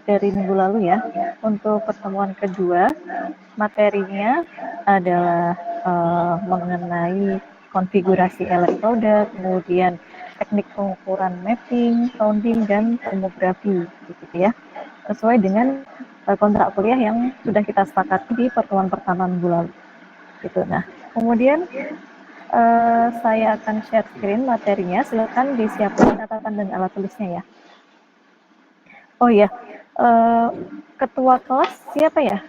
dari minggu lalu ya. Untuk pertemuan kedua, materinya adalah mengenai konfigurasi elektroda, kemudian teknik pengukuran mapping, sounding, dan tomografi, gitu ya. Sesuai dengan kontrak kuliah yang sudah kita sepakati di pertemuan pertama minggu lalu. Gitu. Nah, kemudian saya akan share screen materinya. Silakan disiapkan catatan dan alat tulisnya ya. Oh ya, ketua kelas siapa ya?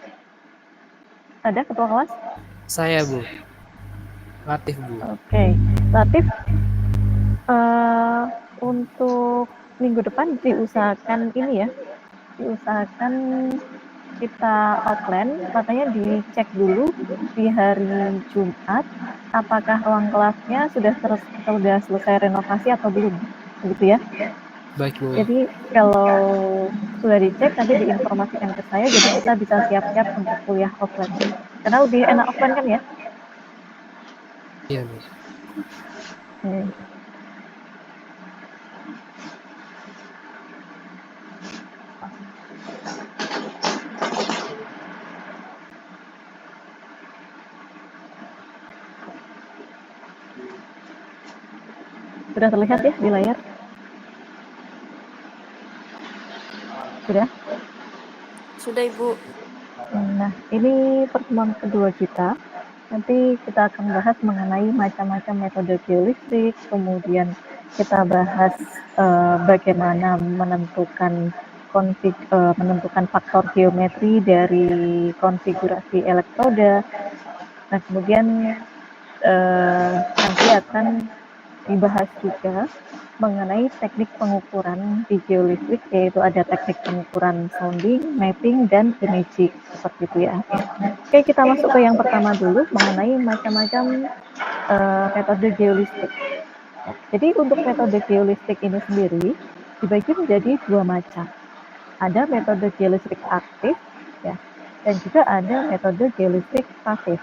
Ada ketua kelas? Saya, Bu. Latif, Bu. Oke, Latif. Untuk minggu depan diusahakan ini ya, diusahakan kita offline, makanya dicek dulu di hari Jumat apakah ruang kelasnya sudah selesai renovasi atau belum, begitu ya. Baik, Bu. Jadi kalau sudah dicek nanti diinformasikan ke saya, jadi kita bisa siap-siap untuk kuliah offline. Karena lebih enak offline kan ya? Iya, Bu. Sudah terlihat ya di layar? Sudah? Sudah, Ibu. Nah, ini pertemuan kedua kita. Nanti kita akan bahas mengenai macam-macam metode geolistrik, kemudian kita bahas bagaimana menentukan faktor geometri dari konfigurasi elektroda. Nah, kemudian nanti akan dibahas juga mengenai teknik pengukuran di geolistrik, yaitu ada teknik pengukuran sounding, mapping, dan imaging, seperti itu ya. Oke, kita masuk ke yang pertama dulu, mengenai macam-macam metode geolistrik. Jadi untuk metode geolistrik ini sendiri dibagi menjadi dua macam. Ada metode geolistrik aktif, ya, dan juga ada metode geolistrik pasif.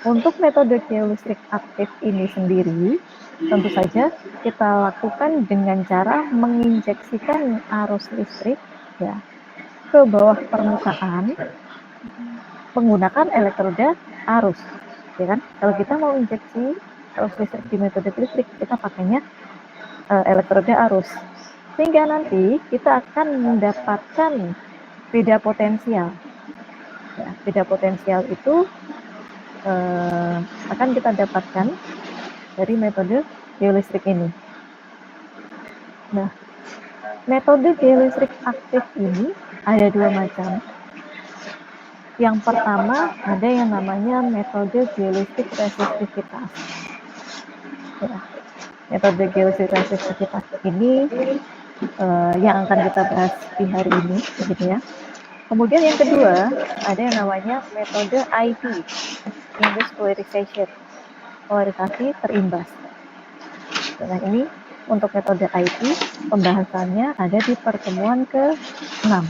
Untuk metode geolistrik aktif ini sendiri, tentu saja kita lakukan dengan cara menginjeksikan arus listrik ya ke bawah permukaan menggunakan elektroda arus. Ya kan? Kalau kita mau injeksi arus listrik di metode listrik, kita pakainya elektroda arus. Sehingga nanti kita akan mendapatkan beda potensial. Ya, beda potensial itu akan kita dapatkan dari metode geolistrik ini. Nah, metode geolistrik aktif ini ada dua macam. Yang pertama ada yang namanya metode geolistrik resistivitas. Ya, metode geolistrik resistivitas ini yang akan kita bahas di hari ini, begitu ya. Kemudian yang kedua ada yang namanya metode IP, induced polarization, polarisasi terimbas. Nah, ini untuk metode IP pembahasannya ada di pertemuan ke-6.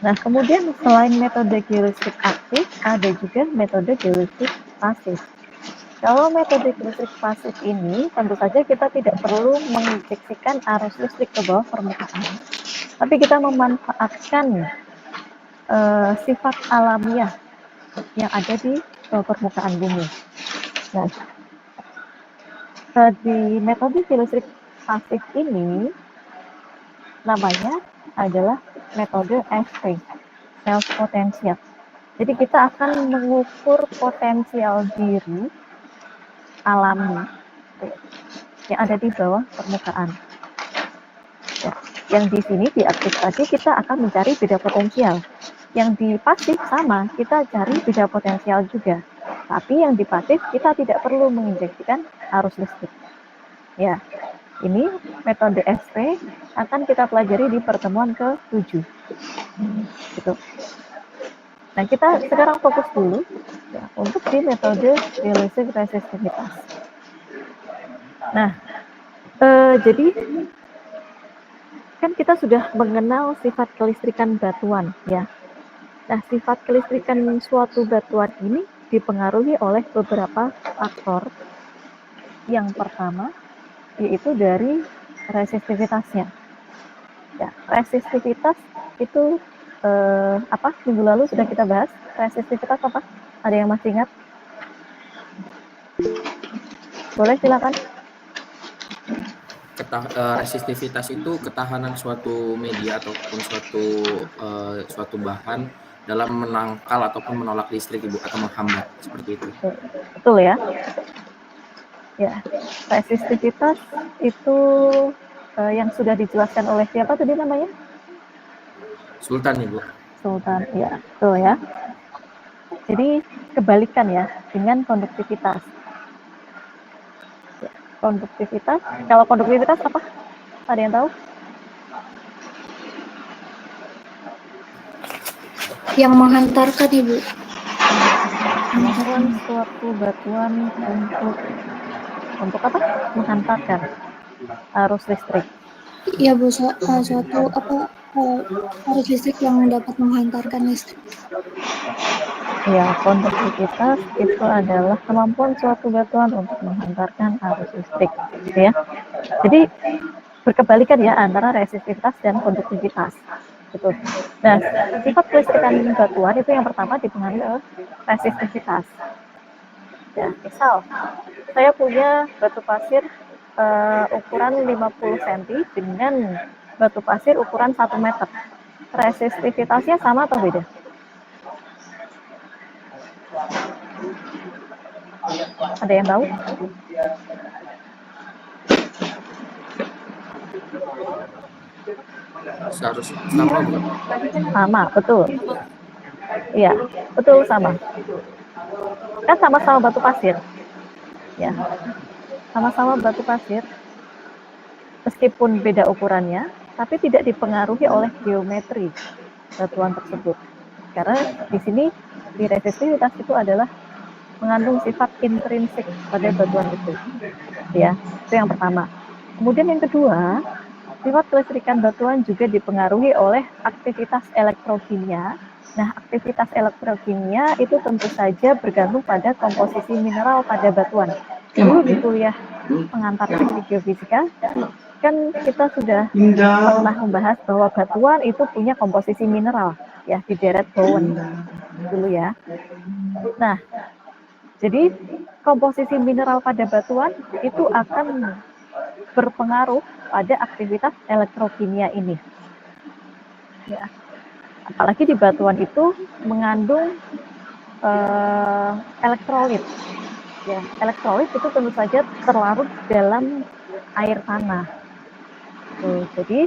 Nah, kemudian selain metode geolistrik aktif, ada juga metode geolistrik pasif. Kalau metode geolistrik pasif ini, tentu saja kita tidak perlu menginjeksikan arus listrik ke bawah permukaan, tapi kita memanfaatkan sifat alamiah yang ada di permukaan bumi. Nah, di metode geolistrik pasif ini namanya adalah metode SP, self potential. Jadi kita akan mengukur potensial diri alami yang ada di bawah permukaan. Ya, yang di sini di aktif tadi kita akan mencari beda potensial. Yang di pasif sama, kita cari beda potensial juga. Tapi yang di pasif kita tidak perlu menginjeksikan arus listrik. Ya, ini metode SP akan kita pelajari di pertemuan ke-7. Gitu. Nah, kita sekarang fokus dulu ya, untuk di metode geolistrik resistivitas. Nah, jadi kan kita sudah mengenal sifat kelistrikan batuan ya. Nah, sifat kelistrikan suatu batuan ini dipengaruhi oleh beberapa faktor. Yang pertama yaitu dari resistivitasnya. Ya, resistivitas itu apa? Minggu lalu sudah kita bahas. Resistivitas apa? Ada yang masih ingat? Boleh silakan. Resistivitas itu ketahanan suatu media ataupun suatu bahan dalam menangkal ataupun menolak listrik, Ibu, atau menghambat seperti itu. Betul ya. Ya, resistivitas itu yang sudah dijelaskan oleh siapa tadi namanya? Sultan, Ibu. Sultan, ya, betul ya. Jadi kebalikan ya dengan konduktivitas. Ya, konduktivitas, kalau konduktivitas apa? Ada yang tahu? Yang menghantarkan, Ibu. Kemampuan suatu batuan untuk apa? Menghantarkan arus listrik. Iya, Bu. Suatu arus listrik yang dapat menghantarkan listrik. Ya, konduktivitas itu adalah kemampuan suatu batuan untuk menghantarkan arus listrik, gitu ya. Jadi berkebalikan ya antara resistivitas dan konduktivitas. Gitu. Nah, sifat kelistrikan batuan itu yang pertama dipengaruhi oleh resistivitas. Ya, misal saya punya batu pasir ukuran 50 cm dengan batu pasir ukuran 1 meter. Resistivitasnya sama atau beda? Ada yang tahu? Seharusnya sama, Bu. Sama, betul. Iya, betul sama. Kan sama-sama batu pasir. Ya, sama-sama batu pasir. Meskipun beda ukurannya, tapi tidak dipengaruhi oleh geometri batuan tersebut. Karena di sini di resistivitas itu adalah mengandung sifat intrinsik pada batuan itu. Ya, itu yang pertama. Kemudian yang kedua, sifat kelistrikan batuan juga dipengaruhi oleh aktivitas elektrokimia. Nah, aktivitas elektrokimia itu tentu saja bergantung pada komposisi mineral pada batuan. Dulu di kuliah pengantar teknik geofisika, kan kita sudah pernah membahas bahwa batuan itu punya komposisi mineral, ya, di deret Bowen dulu ya. Nah, jadi komposisi mineral pada batuan itu akan berpengaruh pada aktivitas elektrokimia ini. Ya. Apalagi di batuan itu mengandung elektrolit. Ya, elektrolit itu tentu saja terlarut dalam air tanah. Jadi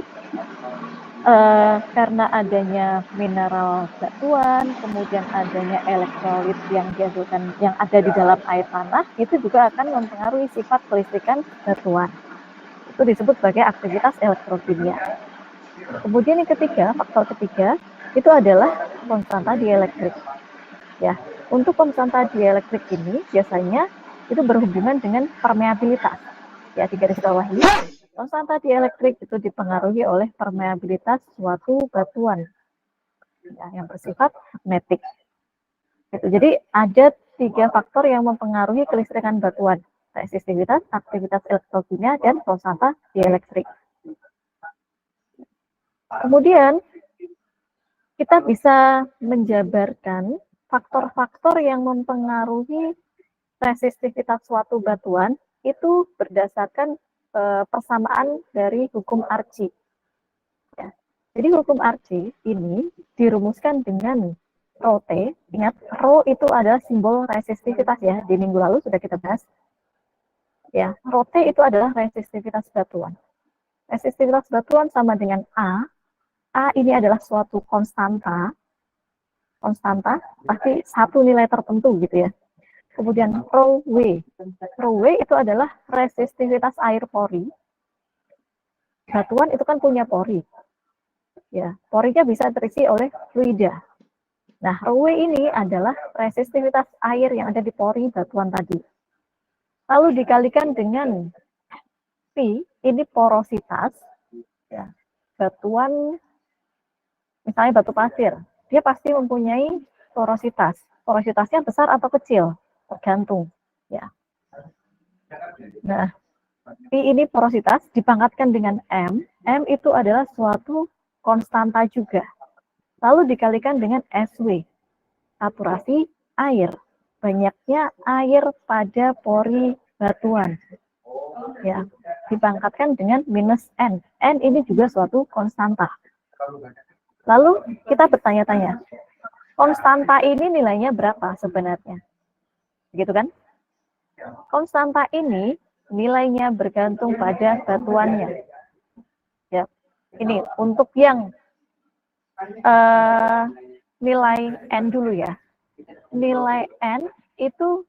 karena adanya mineral batuan, kemudian adanya elektrolit yang dihasilkan yang ada di dalam air tanah, itu juga akan mempengaruhi sifat kelistrikan batuan. Itu disebut sebagai aktivitas elektrokimia. Kemudian yang ketiga, faktor ketiga itu adalah konstanta dielektrik. Ya, untuk konstanta dielektrik ini biasanya itu berhubungan dengan permeabilitas. Ya, di garis bawah ini, konstanta dielektrik itu dipengaruhi oleh permeabilitas suatu batuan ya, yang bersifat magnetik. Gitu. Jadi ada 3 faktor yang mempengaruhi kelistrikan batuan: resistivitas, aktivitas elektrokimia, dan konstanta dielektrik. Kemudian kita bisa menjabarkan faktor-faktor yang mempengaruhi resistivitas suatu batuan itu berdasarkan persamaan dari hukum Archie. Ya. Jadi hukum Archie ini dirumuskan dengan Rho T. Ingat, Rho itu adalah simbol resistivitas ya. Di minggu lalu sudah kita bahas. Ya, Rho T itu adalah resistivitas batuan. Resistivitas batuan sama dengan A. A ini adalah suatu konstanta pasti satu nilai tertentu gitu ya. Kemudian Rho W itu adalah resistivitas air pori. Batuan itu kan punya pori. Ya, porinya bisa terisi oleh fluida. Nah, Rho W ini adalah resistivitas air yang ada di pori batuan tadi. Lalu dikalikan dengan P, ini porositas. Ya, batuan, misalnya batu pasir, dia pasti mempunyai porositas. Porositasnya besar atau kecil, tergantung. Ya. Nah, P ini porositas dipangkatkan dengan M. M itu adalah suatu konstanta juga. Lalu dikalikan dengan SW, saturasi air. Banyaknya air pada pori batuan. Ya, dipangkatkan dengan minus N. N ini juga suatu konstanta. Lalu kita bertanya-tanya, konstanta ini nilainya berapa sebenarnya? Gitu kan? Konstanta ini nilainya bergantung pada batuannya. Ya, ini untuk yang nilai N dulu ya. Nilai N itu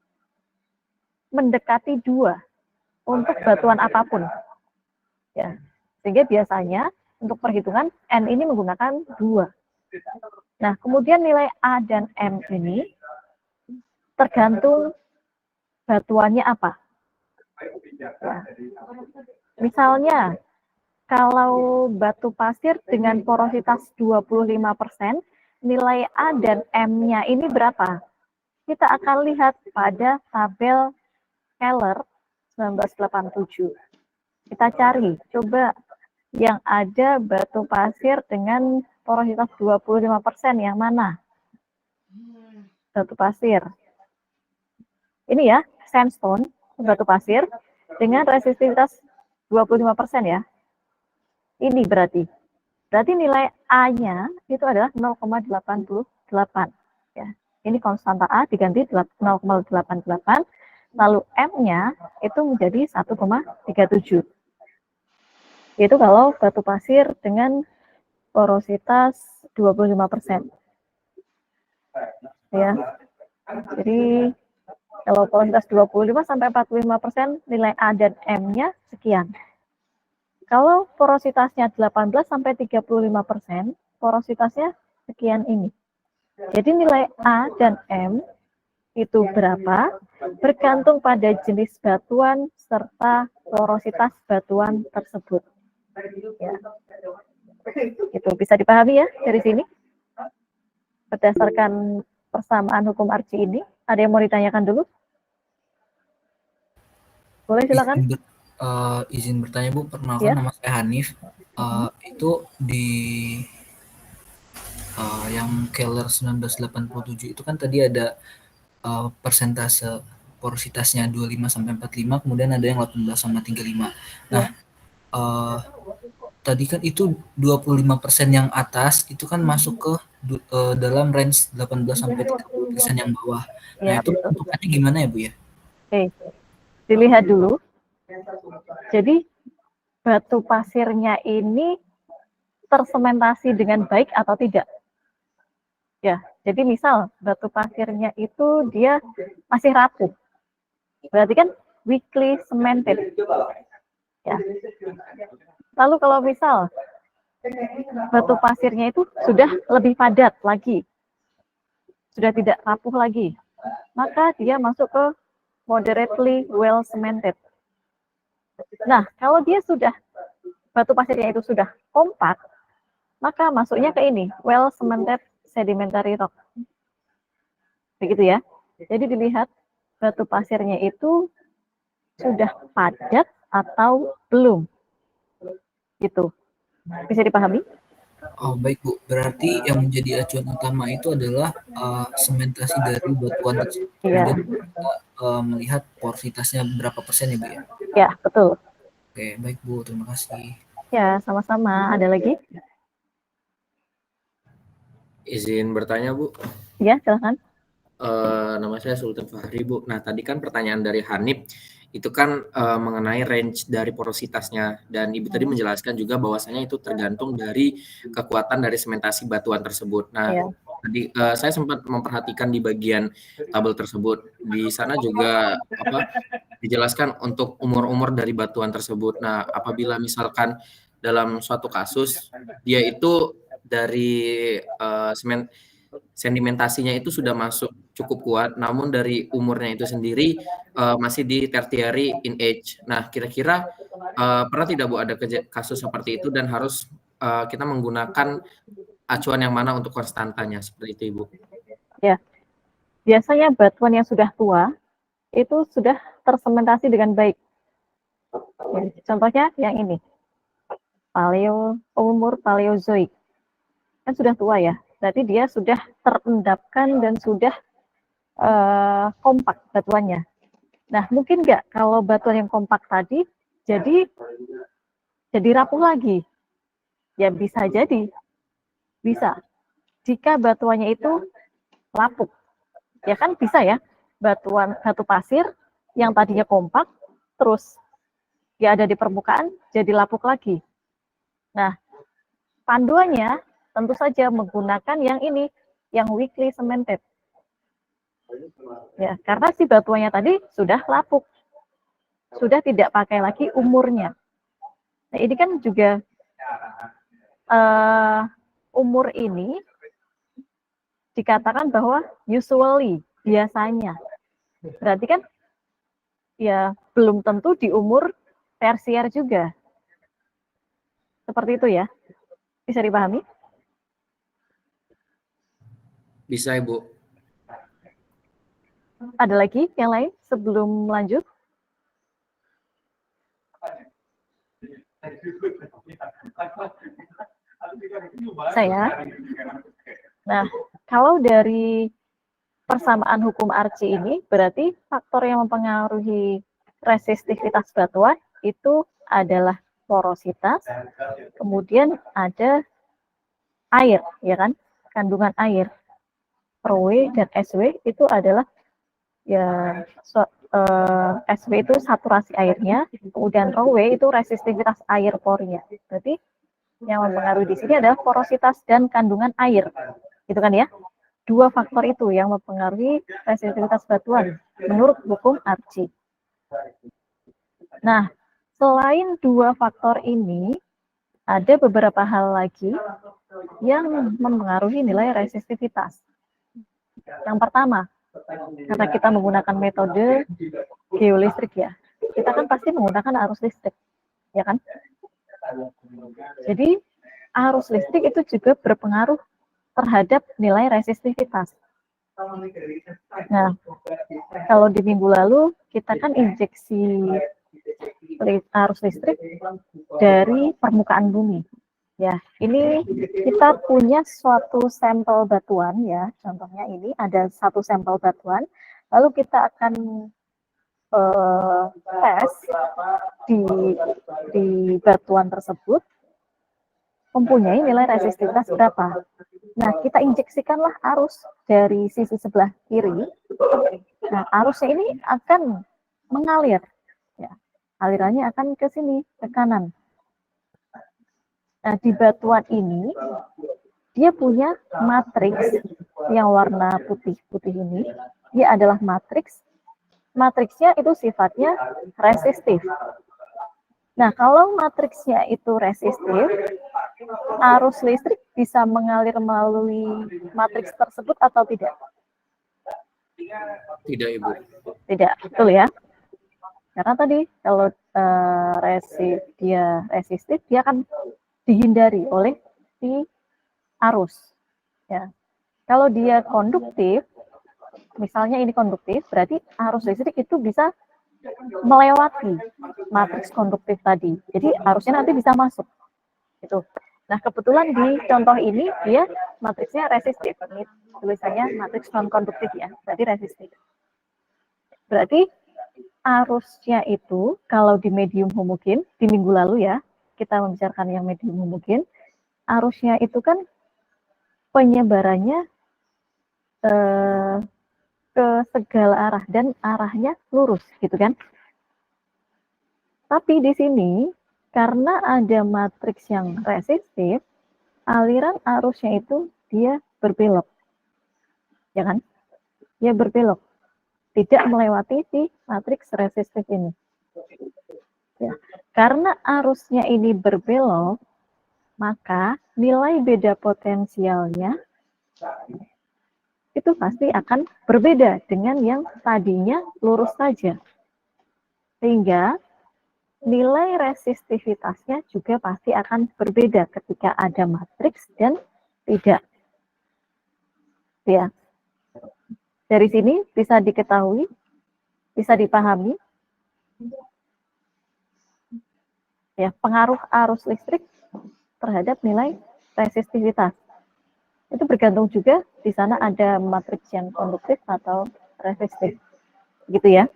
mendekati 2 untuk batuan apapun. Ya, sehingga biasanya untuk perhitungan N ini menggunakan 2. Nah, kemudian nilai A dan M ini tergantung batuannya apa. Ya. Misalnya, kalau batu pasir dengan porositas 25%, nilai A dan M-nya ini berapa? Kita akan lihat pada tabel Keller 1987. Kita cari, coba yang ada batu pasir dengan porositas 25% yang mana? Batu pasir. Ini ya, sandstone, batu pasir dengan resistivitas 25% ya. Ini berarti nilai A-nya itu adalah 0,88 ya. Ini konstanta A diganti 0,88, lalu M-nya itu menjadi 1,37. Itu kalau batu pasir dengan porositas 25%. Ya. Jadi kalau porositas 25 sampai 45%, nilai A dan M-nya sekian. Kalau porositasnya 18 sampai 35%, porositasnya sekian ini. Jadi nilai A dan M itu berapa? Bergantung pada jenis batuan serta porositas batuan tersebut. Ya. Itu bisa dipahami ya dari sini. Berdasarkan persamaan hukum Archie ini, ada yang mau ditanyakan dulu? Boleh silakan. Izin bertanya Bu, perkenalkan nama saya Hanif. Itu di yang Keller 1987 itu kan tadi ada persentase porositasnya 25 sampai 45, kemudian ada yang 18 sama 35. Nah, tadi kan itu 25% yang atas itu kan masuk ke dalam range 18 sampai 30% yang bawah. Nah, itu bentukannya gimana ya Bu ya? Oke. Dilihat dulu. Jadi batu pasirnya ini tersementasi dengan baik atau tidak? Ya, jadi misal batu pasirnya itu dia masih rapuh. Berarti kan weakly cemented. Ya. Lalu kalau misal batu pasirnya itu sudah lebih padat lagi, sudah tidak rapuh lagi, maka dia masuk ke moderately well cemented. Nah, kalau dia sudah, batu pasirnya itu sudah kompak, maka masuknya ke ini, well cemented sedimentary rock. Begitu ya. Jadi dilihat batu pasirnya itu sudah padat atau belum. Gitu. Bisa dipahami? Oh baik Bu, berarti yang menjadi acuan utama itu adalah sementasi dari batuan tersebut. Iya. Kemudian kita melihat porositasnya berapa persen ya Bu ya? Ya, betul. Oke, baik Bu, terima kasih. Ya, sama-sama. Ada lagi? Izin bertanya Bu. Ya, silahkan. Nama saya Sultan Fahri Bu. Nah tadi kan pertanyaan dari Hanif itu kan mengenai range dari porositasnya, dan Ibu tadi menjelaskan juga bahwasanya itu tergantung dari kekuatan dari sementasi batuan tersebut. Nah tadi saya sempat memperhatikan di bagian tabel tersebut, di sana juga dijelaskan untuk umur-umur dari batuan tersebut. Nah apabila misalkan dalam suatu kasus dia itu dari sedimentasinya itu sudah masuk cukup kuat, namun dari umurnya itu sendiri masih di tertiary in age. Nah, kira-kira pernah tidak Bu ada kasus seperti itu dan harus kita menggunakan acuan yang mana untuk konstantanya seperti itu Ibu? Ya, biasanya batuan yang sudah tua itu sudah tersementasi dengan baik. Ya, contohnya yang ini, umur Paleozoik. Kan sudah tua ya, berarti dia sudah terendapkan dan sudah kompak batuannya. Nah, mungkin nggak kalau batuan yang kompak tadi jadi rapuh lagi? Ya bisa jadi, bisa. Jika batuannya itu lapuk, ya kan bisa ya, batu pasir yang tadinya kompak, terus dia ada di permukaan, jadi lapuk lagi. Nah, panduannya tentu saja menggunakan yang ini, yang weakly cemented. Ya, karena si batuannya tadi sudah lapuk, sudah tidak pakai lagi umurnya. Nah, ini kan juga umur ini dikatakan bahwa usually, biasanya. Berarti kan ya belum tentu di umur tersier juga. Seperti itu ya. Bisa dipahami? Bisa, Ibu. Ada lagi yang lain sebelum lanjut? Saya. Nah, kalau dari persamaan hukum Archie ini, berarti faktor yang mempengaruhi resistivitas batuan itu adalah porositas, kemudian ada air, ya kan? Kandungan air. Rho dan SW itu adalah ya SW itu saturasi airnya, kemudian Rho itu resistivitas air pornya. Berarti yang mempengaruhi di sini adalah porositas dan kandungan air. Gitu kan ya? Dua faktor itu yang mempengaruhi resistivitas batuan menurut hukum Archie. Nah, selain dua faktor ini, ada beberapa hal lagi yang mempengaruhi nilai resistivitas. Yang pertama, karena kita menggunakan metode geolistrik ya, kita kan pasti menggunakan arus listrik, ya kan? Jadi, arus listrik itu juga berpengaruh terhadap nilai resistivitas. Nah, kalau di minggu lalu kita kan injeksi arus listrik dari permukaan bumi. Ya, ini kita punya suatu sampel batuan ya. Contohnya ini ada satu sampel batuan. Lalu kita akan tes di batuan tersebut mempunyai nilai resistivitas berapa. Nah, kita injeksikanlah arus dari sisi sebelah kiri. Nah, arusnya ini akan mengalir. Ya, alirannya akan ke sini, ke kanan. Nah, di batuan ini, dia punya matriks yang warna putih-putih ini. Dia adalah matriks. Matriksnya itu sifatnya resistif. Nah, kalau matriksnya itu resistif, arus listrik bisa mengalir melalui matriks tersebut atau tidak? Tidak, Ibu. Tidak, betul ya. Karena tadi kalau dia resistif, dia akan dihindari oleh si arus. Ya. Kalau dia konduktif, misalnya ini konduktif, berarti arus listrik itu bisa melewati matriks konduktif tadi. Jadi arusnya nanti bisa masuk. Itu. Nah, kebetulan di contoh ini dia matriksnya resistif. Ini tulisannya matriks non konduktif ya, berarti resistif. Berarti arusnya itu kalau di medium homogen, di minggu lalu ya, kita membicarakan yang medium homogen, arusnya itu kan penyebarannya ke segala arah dan arahnya lurus gitu kan. Tapi di sini karena ada matriks yang resistif, aliran arusnya itu dia berbelok. Ya kan? Dia berbelok. Tidak melewati si matriks resistif ini. Ya. Karena arusnya ini berbelok, maka nilai beda potensialnya itu pasti akan berbeda dengan yang tadinya lurus saja. Sehingga nilai resistivitasnya juga pasti akan berbeda ketika ada matriks dan tidak. Ya. Dari sini bisa diketahui, bisa dipahami. Ya, pengaruh arus listrik terhadap nilai resistivitas. Itu bergantung juga di sana ada matriks yang konduktif atau resistif. Gitu ya.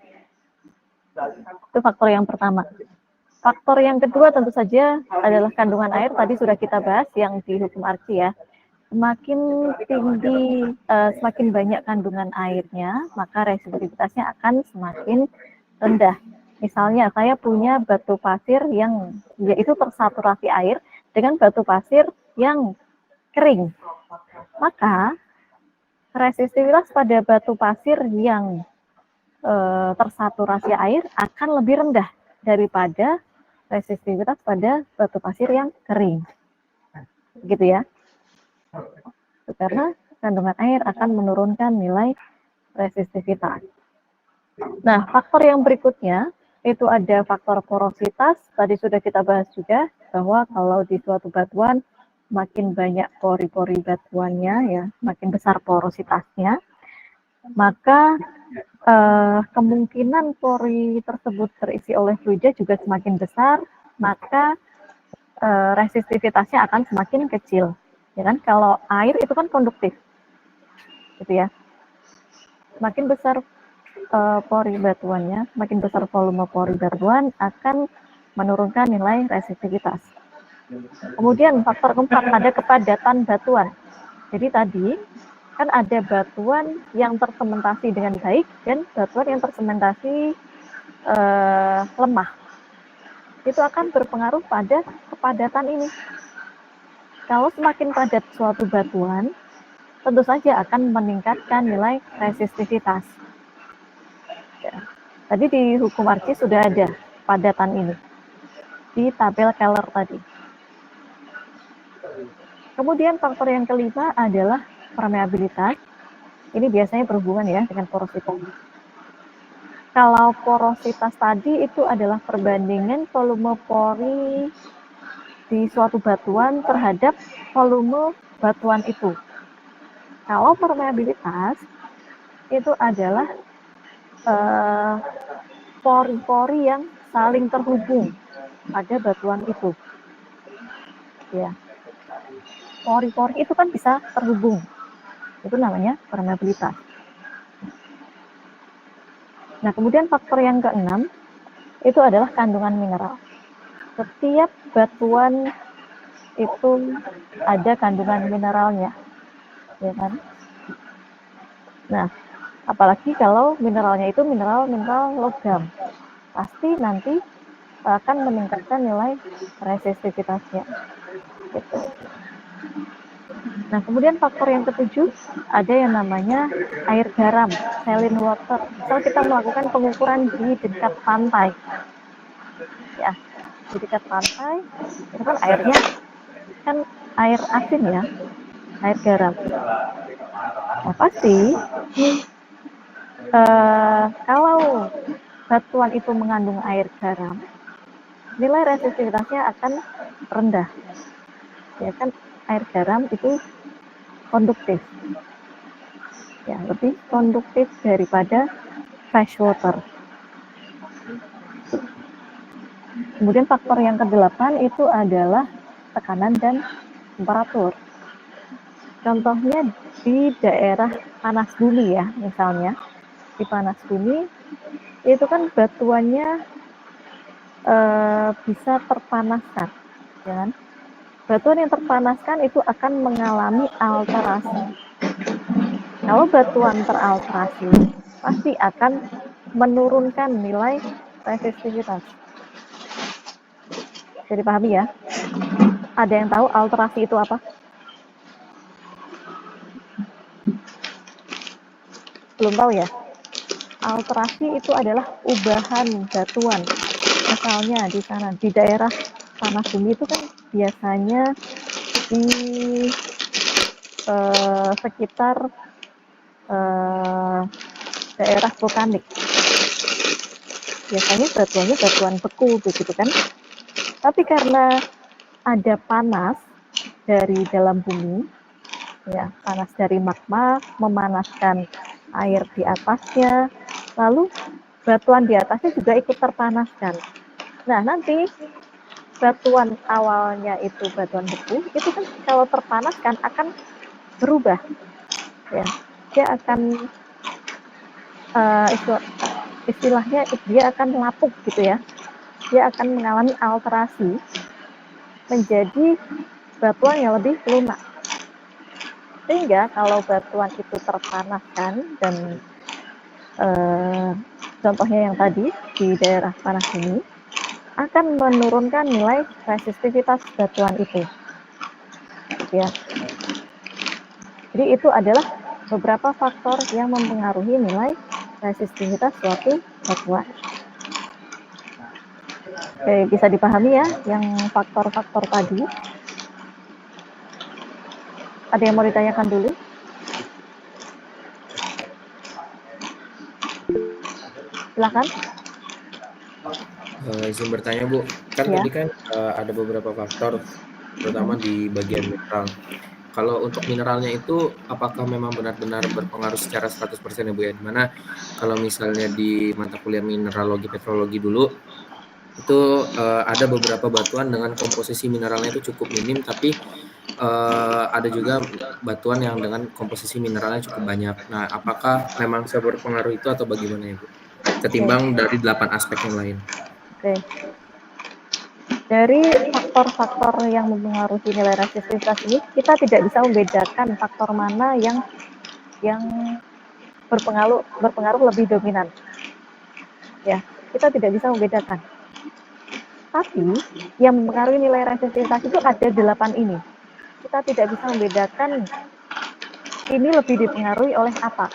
Itu faktor yang pertama. Faktor yang kedua tentu saja adalah kandungan air. Tadi sudah kita bahas yang di hukum Archi ya. Semakin tinggi, semakin banyak kandungan airnya, maka resistivitasnya akan semakin rendah. Misalnya saya punya batu pasir yang yaitu tersaturasi air dengan batu pasir yang kering. Maka resistivitas pada batu pasir yang tersaturasi air akan lebih rendah daripada resistivitas pada batu pasir yang kering. Gitu ya. Karena kandungan air akan menurunkan nilai resistivitas. Nah, faktor yang berikutnya itu ada faktor porositas. Tadi sudah kita bahas juga bahwa kalau di suatu batuan makin banyak pori-pori batuannya ya, makin besar porositasnya, maka kemungkinan pori tersebut terisi oleh fluida juga semakin besar, maka resistivitasnya akan semakin kecil. Ya kan? Kalau air itu kan konduktif, gitu ya. Semakin besar pori batuannya, semakin besar volume pori batuan akan menurunkan nilai resistivitas. Kemudian faktor keempat ada kepadatan batuan. Jadi tadi kan ada batuan yang tersementasi dengan baik dan batuan yang tersementasi lemah. Itu akan berpengaruh pada kepadatan ini. Kalau semakin padat suatu batuan, tentu saja akan meningkatkan nilai resistivitas. Ya. Tadi di hukum Archi sudah ada kepadatan ini di tabel Keller tadi. Kemudian faktor yang kelima adalah permeabilitas. Ini biasanya berhubungan ya dengan porositas. Kalau porositas tadi itu adalah perbandingan volume pori di suatu batuan terhadap volume batuan itu. Kalau permeabilitas itu adalah pori-pori yang saling terhubung pada batuan itu. Ya. Pori-pori itu kan bisa terhubung. Itu namanya permeabilitas. Nah, kemudian faktor yang keenam itu adalah kandungan mineral. Setiap batuan itu ada kandungan mineralnya, ya kan? Nah, apalagi kalau mineralnya itu mineral logam, pasti nanti akan meningkatkan nilai resistivitasnya. Gitu. Nah, kemudian faktor yang ketujuh ada yang namanya air garam, saline water. Misal kita melakukan pengukuran di dekat pantai, ya, di dekat pantai, itu kan airnya kan air asin ya, air garam. Nah, pasti kalau batuan itu mengandung air garam, nilai resistivitasnya akan rendah. Ya kan, air garam itu konduktif. Ya, lebih konduktif daripada fresh water. Kemudian faktor yang ke-8 itu adalah tekanan dan temperatur. Contohnya di daerah panas bumi ya, misalnya di panas bumi itu kan batuannya bisa terpanaskan, ya kan? Batuan yang terpanaskan itu akan mengalami alterasi. Kalau batuan teralterasi, pasti akan menurunkan nilai resistivitas. Jadi pahami ya? Ada yang tahu alterasi itu apa? Belum tahu ya? Alterasi itu adalah ubahan batuan. Misalnya di sana, di daerah panas bumi itu kan biasanya di sekitar daerah vulkanik. Biasanya batuannya batuan beku begitu kan. Tapi karena ada panas dari dalam bumi, ya, panas dari magma memanaskan air di atasnya, lalu batuan di atasnya juga ikut terpanaskan. Nah, nanti batuan awalnya itu batuan beku, itu kan kalau terpanaskan akan berubah, ya. Dia akan istilahnya dia akan lapuk gitu ya. Dia akan mengalami alterasi menjadi batuan yang lebih lunak. Sehingga kalau batuan itu terpanaskan dan contohnya yang tadi di daerah panas ini akan menurunkan nilai resistivitas batuan itu, ya. Jadi itu adalah beberapa faktor yang mempengaruhi nilai resistivitas suatu batuan. Oke, bisa dipahami ya yang faktor-faktor tadi. Ada yang mau ditanyakan dulu? Silakan. Izin bertanya Bu, kan Ya. tadi kan ada beberapa faktor, terutama di bagian mineral. Kalau untuk mineralnya itu, apakah memang benar-benar berpengaruh secara 100% ya Bu ya? Dimana kalau misalnya di mata kuliah mineralogi petrologi dulu, itu ada beberapa batuan dengan komposisi mineralnya itu cukup minim, tapi ada juga batuan yang dengan komposisi mineralnya cukup banyak. Nah, apakah memang seberpengaruh itu atau bagaimana ya Bu? Ketimbang dari 8 aspek yang lain. Oke. Dari faktor-faktor yang mempengaruhi nilai resistivitas ini, kita tidak bisa membedakan faktor mana yang berpengaruh lebih dominan. Ya, kita tidak bisa membedakan. Tapi yang mempengaruhi nilai resistivitas itu ada 8 ini. Kita tidak bisa membedakan ini lebih dipengaruhi oleh apa.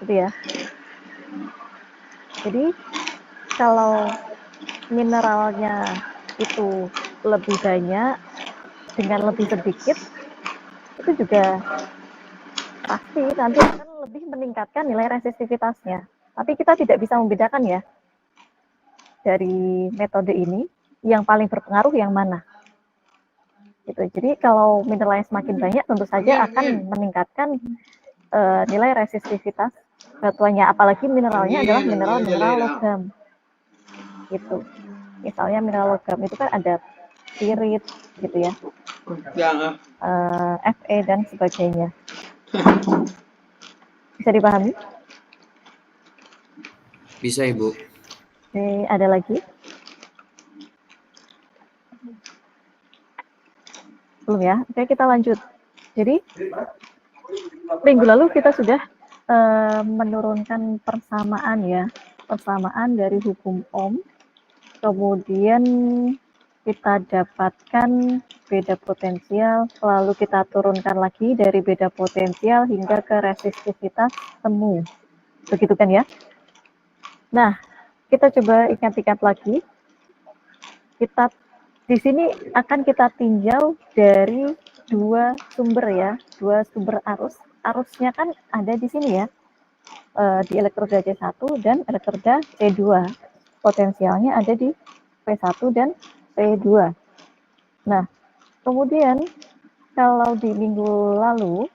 Gitu ya. Jadi kalau mineralnya itu lebih banyak dengan lebih sedikit, itu juga pasti nanti akan lebih meningkatkan nilai resistivitasnya. Tapi kita tidak bisa membedakan ya dari metode ini yang paling berpengaruh yang mana. Gitu. Jadi kalau mineralnya semakin banyak, tentu saja akan meningkatkan nilai resistivitas batuannya. Apalagi mineralnya adalah mineral logam. Gitu. Misalnya mineral logam itu kan ada pirit gitu ya, Fe dan sebagainya. Bisa dipahami? Bisa Ibu. Oke, ada lagi? Belum ya? Oke, kita lanjut. Jadi minggu lalu kita sudah menurunkan persamaan ya, persamaan dari hukum Ohm. Kemudian kita dapatkan beda potensial, lalu kita turunkan lagi dari beda potensial hingga ke resistivitas temu. Begitu kan ya? Nah, kita coba ingat-ingat lagi. Kita di sini akan kita tinjau dari dua sumber ya, dua sumber arus. Arusnya kan ada di sini ya, di elektroda C1 dan elektroda C2. Potensialnya ada di P1 dan P2. Nah, kemudian kalau di minggu lalu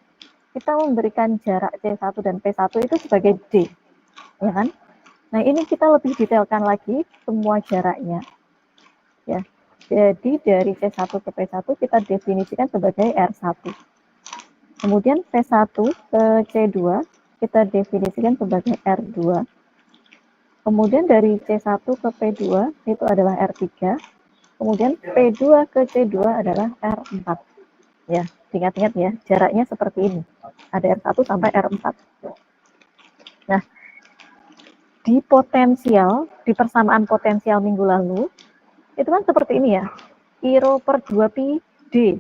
kita memberikan jarak C1 dan P1 itu sebagai D, ya kan? Nah, ini kita lebih detailkan lagi semua jaraknya. Ya. Jadi dari C1 ke P1 kita definisikan sebagai R1. Kemudian P1 ke C2 kita definisikan sebagai R2. Kemudian dari C1 ke P2 itu adalah R3. Kemudian P2 ke C2 adalah R4. Ya, ingat-ingat ya, jaraknya seperti ini. Ada R1 sampai R4. Nah, di potensial, di persamaan potensial minggu lalu, itu kan seperti ini ya, I rho per 2pi D.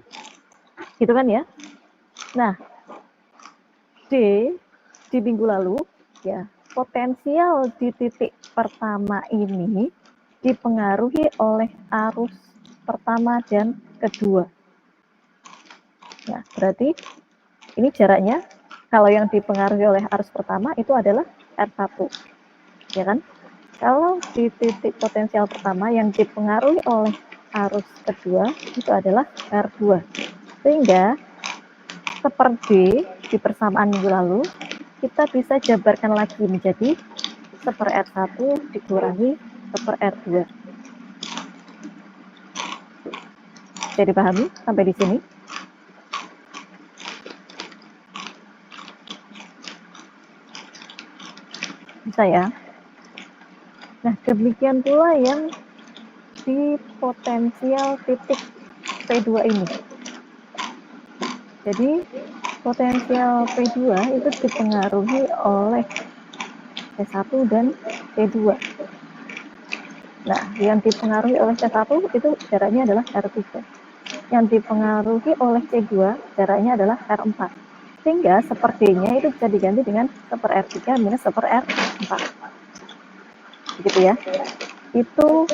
Gitu kan ya. Nah, D di minggu lalu, ya, potensial di titik pertama ini dipengaruhi oleh arus pertama dan kedua. Nah, berarti ini jaraknya, kalau yang dipengaruhi oleh arus pertama itu adalah R1. Ya kan? Kalau di titik potensial pertama yang dipengaruhi oleh arus kedua itu adalah R2. Sehingga seperti di persamaan minggu lalu, kita bisa jabarkan lagi menjadi 1/R1 dikurangi 1/R2. Bisa dipahami sampai di sini? Bisa ya? Nah, demikian pula yang di potensial titik P2 ini. Jadi, potensial P2 itu dipengaruhi oleh T1 dan T2. Nah, yang dipengaruhi oleh T1 itu jaraknya adalah R3. Yang dipengaruhi oleh T2 jaraknya adalah R4. Sehingga sepertinya itu bisa diganti dengan 1/R3 minus 1/R4. Begitu ya. Itu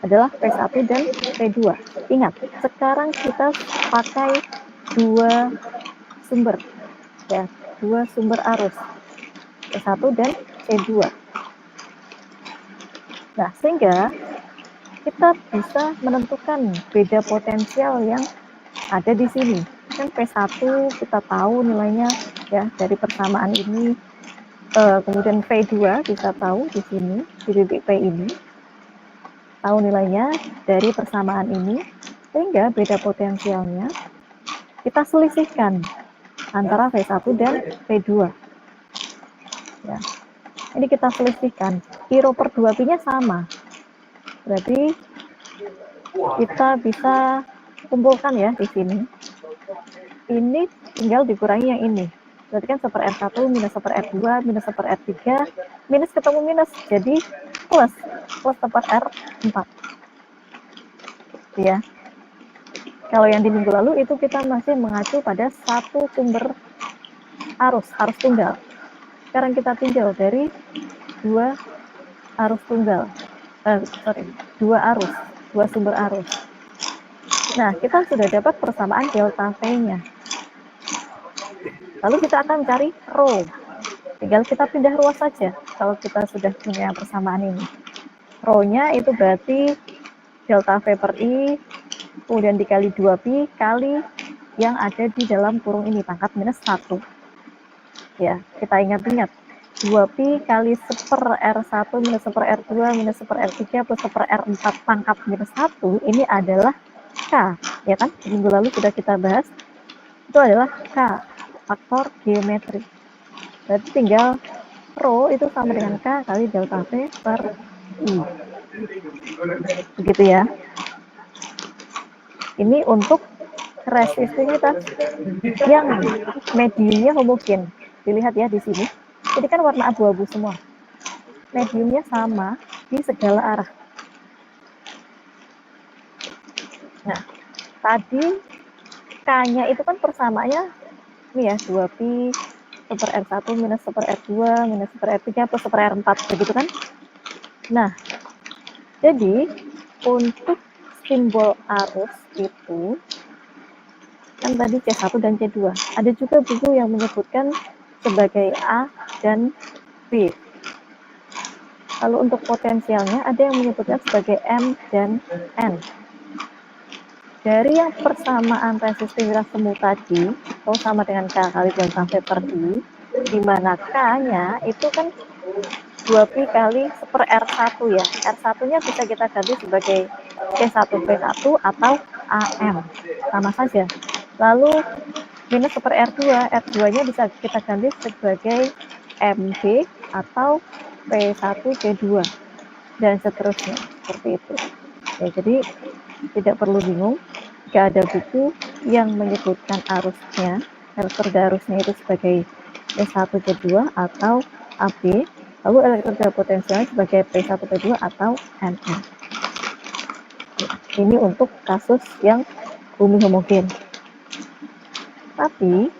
adalah P1 dan P2. Ingat, sekarang kita pakai dua sumber, ya, dua sumber arus, P1 dan P2. Nah, sehingga kita bisa menentukan beda potensial yang ada di sini. Kan P1 kita tahu nilainya ya dari persamaan ini, kemudian P2 bisa tahu di sini, di titik P ini, tahu nilainya dari persamaan ini, sehingga beda potensialnya kita selisihkan antara V1 dan V2. Ya. Ini kita selisihkan, I rho per 2pi-nya sama. Berarti kita bisa kumpulkan ya di sini. Ini tinggal dikurangi yang ini. Berarti kan 1/R1 minus 1/R2 minus 1/R3 minus ketemu minus, jadi plus 1/R4. Ya. Kalau yang di minggu lalu itu kita masih mengacu pada satu sumber arus tunggal. Sekarang kita tinjau dari dua arus tunggal. Dua sumber arus. Nah, kita sudah dapat persamaan delta V-nya. Lalu kita akan mencari rho. Tinggal kita pindah ruas saja kalau kita sudah punya persamaan ini. Rho-nya itu berarti delta V per I, kemudian dikali 2pi kali yang ada di dalam kurung ini, pangkat minus 1. Ya, kita ingat-ingat. 2pi kali 1/R1 minus 1/R2 minus 1/R3 plus 1/R4 pangkat minus 1, ini adalah K. Ya kan, minggu lalu sudah kita bahas. Itu adalah K, faktor geometri. Berarti tinggal rho itu sama dengan K kali delta V per I. Begitu ya. Ini untuk resistivitas yang mediumnya homogen. Dilihat ya di sini. Ini kan warna abu-abu semua. Mediumnya sama di segala arah. Nah, tadi K-nya itu kan persamaannya ini ya, 2pi 1/R1 minus 1/R2 minus 1/R3 plus 1/R4, begitu kan? Nah, jadi untuk simbol arus itu kan tadi C1 dan C2. Ada juga buku yang menyebutkan sebagai A dan B. Lalu untuk potensialnya ada yang menyebutkan sebagai M dan N. Dari yang persamaan resistivitas semu tadi, sama dengan K kali delta V per I, di mana K-nya itu kan 2pi kali 1/R1 ya. R1-nya bisa kita ganti sebagai C1V1 atau AM. Sama saja. Lalu minus 1/R2, R2-nya bisa kita ganti sebagai MB atau P1C2 dan seterusnya, seperti itu. Ya, jadi tidak perlu bingung jika ada buku yang menyebutkan arusnya, elektroda arusnya itu sebagai P1C2 atau AB, lalu elektroda potensialnya sebagai P1P2 atau NN. Ya, ini untuk kasus yang bumi homogen. Tapi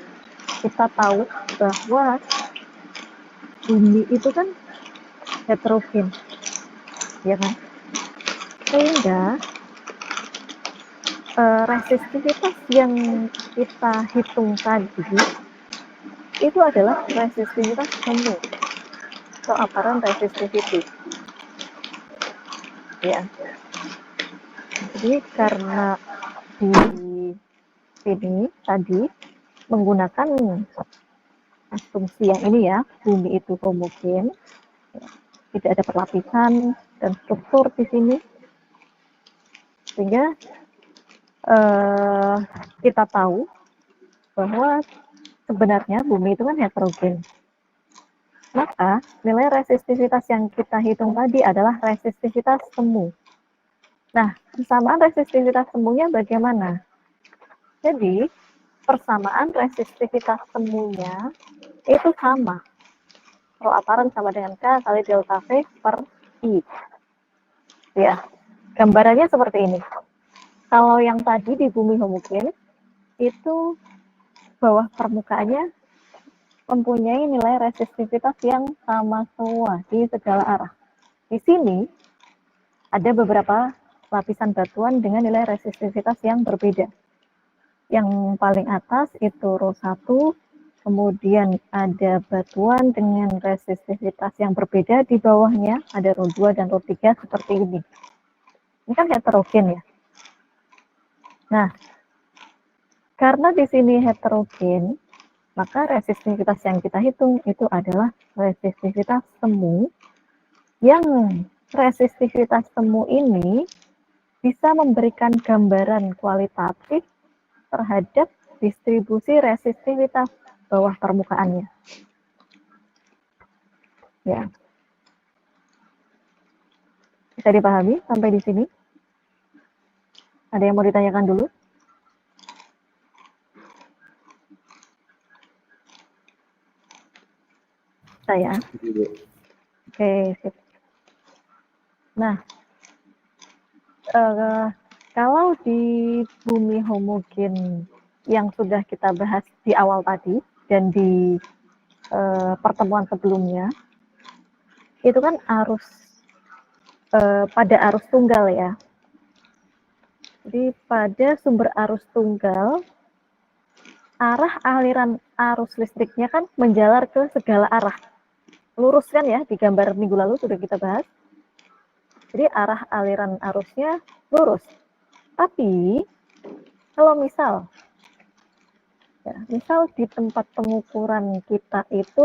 kita tahu bahwa bumi itu kan heterogen, ya kan? Sehingga resistivitas yang kita hitung tadi itu adalah resistivitas semu atau apparent resistivity. Ya. Jadi karena di sini tadi menggunakan asumsi yang ini ya, bumi itu homogen, ya, tidak ada perlapisan dan struktur di sini, sehingga kita tahu bahwa sebenarnya bumi itu kan heterogen. Maka nilai resistivitas yang kita hitung tadi adalah resistivitas semu. Nah, persamaan resistivitas semunya bagaimana? Jadi, persamaan resistivitas semunya itu sama. Rho aparent sama dengan K kali delta V per I. Ya, gambarannya seperti ini. Kalau yang tadi di bumi homogen, itu bawah permukaannya mempunyai nilai resistivitas yang sama semua di segala arah. Di sini ada beberapa lapisan batuan dengan nilai resistivitas yang berbeda. Yang paling atas itu Rho 1, kemudian ada batuan dengan resistivitas yang berbeda di bawahnya, ada Rho 2 dan Rho 3 seperti ini. Ini kan heterogen ya. Nah, karena di sini heterogen, maka resistivitas yang kita hitung itu adalah resistivitas semu, yang resistivitas semu ini bisa memberikan gambaran kualitatif terhadap distribusi resistivitas bawah permukaannya. Ya. Bisa dipahami sampai di sini? Ada yang mau ditanyakan dulu? Saya. Oke, sip. Nah, kalau di bumi homogen yang sudah kita bahas di awal tadi dan di pertemuan sebelumnya, itu kan arus pada arus tunggal ya. Jadi pada sumber arus tunggal, arah aliran arus listriknya kan menjalar ke segala arah. Lurus kan ya, di gambar minggu lalu sudah kita bahas. Jadi arah aliran arusnya lurus. Tapi kalau misal di tempat pengukuran kita itu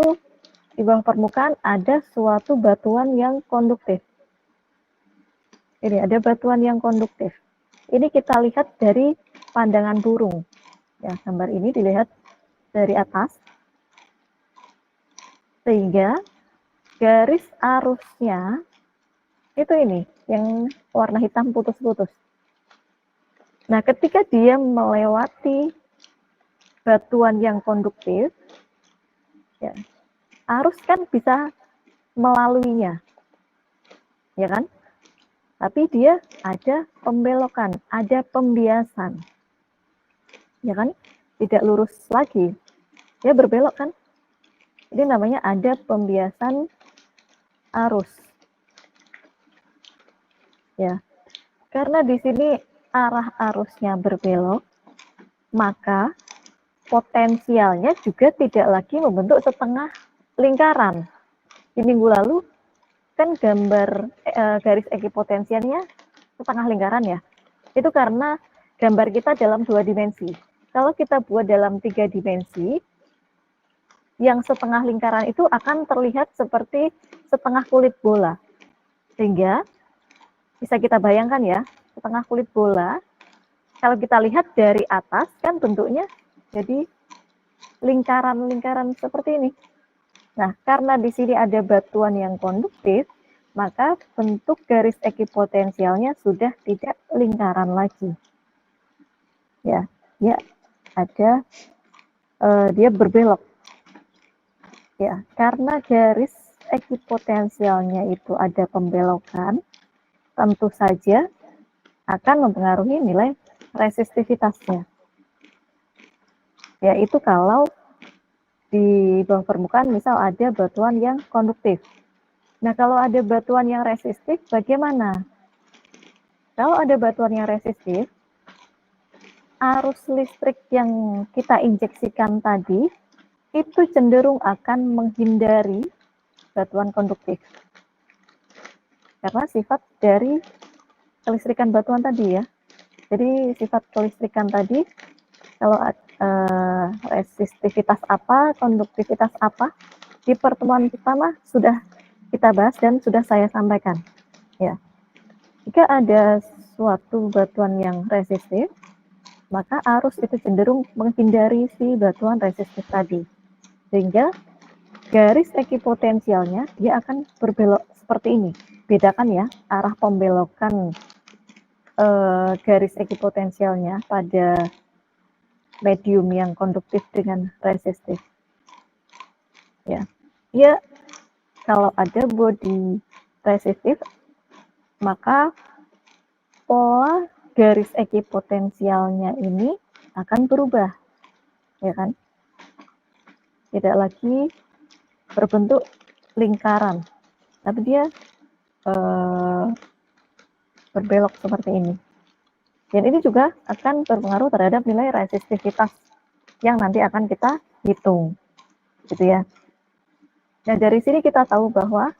di bawah permukaan ada suatu batuan yang konduktif. Ini ada batuan yang konduktif. Ini kita lihat dari pandangan burung. Ya, gambar ini dilihat dari atas. Sehingga garis arusnya itu ini yang warna hitam putus-putus. Nah, ketika dia melewati batuan yang konduktif, ya, arus kan bisa melaluinya, ya kan? Tapi dia ada pembelokan, ada pembiasan, ya kan? Tidak lurus lagi, dia berbelok kan? Ini namanya ada pembiasan arus, ya. Karena di sini arah arusnya berbelok, maka potensialnya juga tidak lagi membentuk setengah lingkaran. Di minggu lalu kan gambar garis ekipotensialnya setengah lingkaran ya. Itu karena gambar kita dalam 2 dimensi. Kalau kita buat dalam 3 dimensi, yang setengah lingkaran itu akan terlihat seperti setengah kulit bola. Sehingga bisa kita bayangkan ya, setengah kulit bola, kalau kita lihat dari atas kan bentuknya jadi lingkaran-lingkaran seperti ini. Nah, karena di sini ada batuan yang konduktif, maka bentuk garis ekipotensialnya sudah tidak lingkaran lagi. Ya, ada dia berbelok. Ya, karena garis ekipotensialnya itu ada pembelokan, tentu saja akan mempengaruhi nilai resistivitasnya. Yaitu kalau di bawah permukaan misal ada batuan yang konduktif. Nah, kalau ada batuan yang resistif, bagaimana? Kalau ada batuan yang resistif, arus listrik yang kita injeksikan tadi, itu cenderung akan menghindari batuan konduktif. Karena sifat dari kelistrikan batuan tadi ya. Jadi sifat kelistrikan tadi, kalau resistivitas apa, konduktivitas apa, di pertemuan pertama sudah kita bahas dan sudah saya sampaikan. Ya, jika ada suatu batuan yang resistif, maka arus itu cenderung menghindari si batuan resistif tadi. Sehingga garis ekipotensialnya dia akan berbelok seperti ini. Bedakan ya arah pembelokan garis ekipotensialnya pada medium yang konduktif dengan resistif. Ya, dia kalau ada body resistif, maka pola garis ekipotensialnya ini akan berubah, ya kan? Tidak lagi berbentuk lingkaran, tapi dia berbelok seperti ini. Dan ini juga akan berpengaruh terhadap nilai resistivitas yang nanti akan kita hitung, gitu ya. Nah, dari sini kita tahu bahwa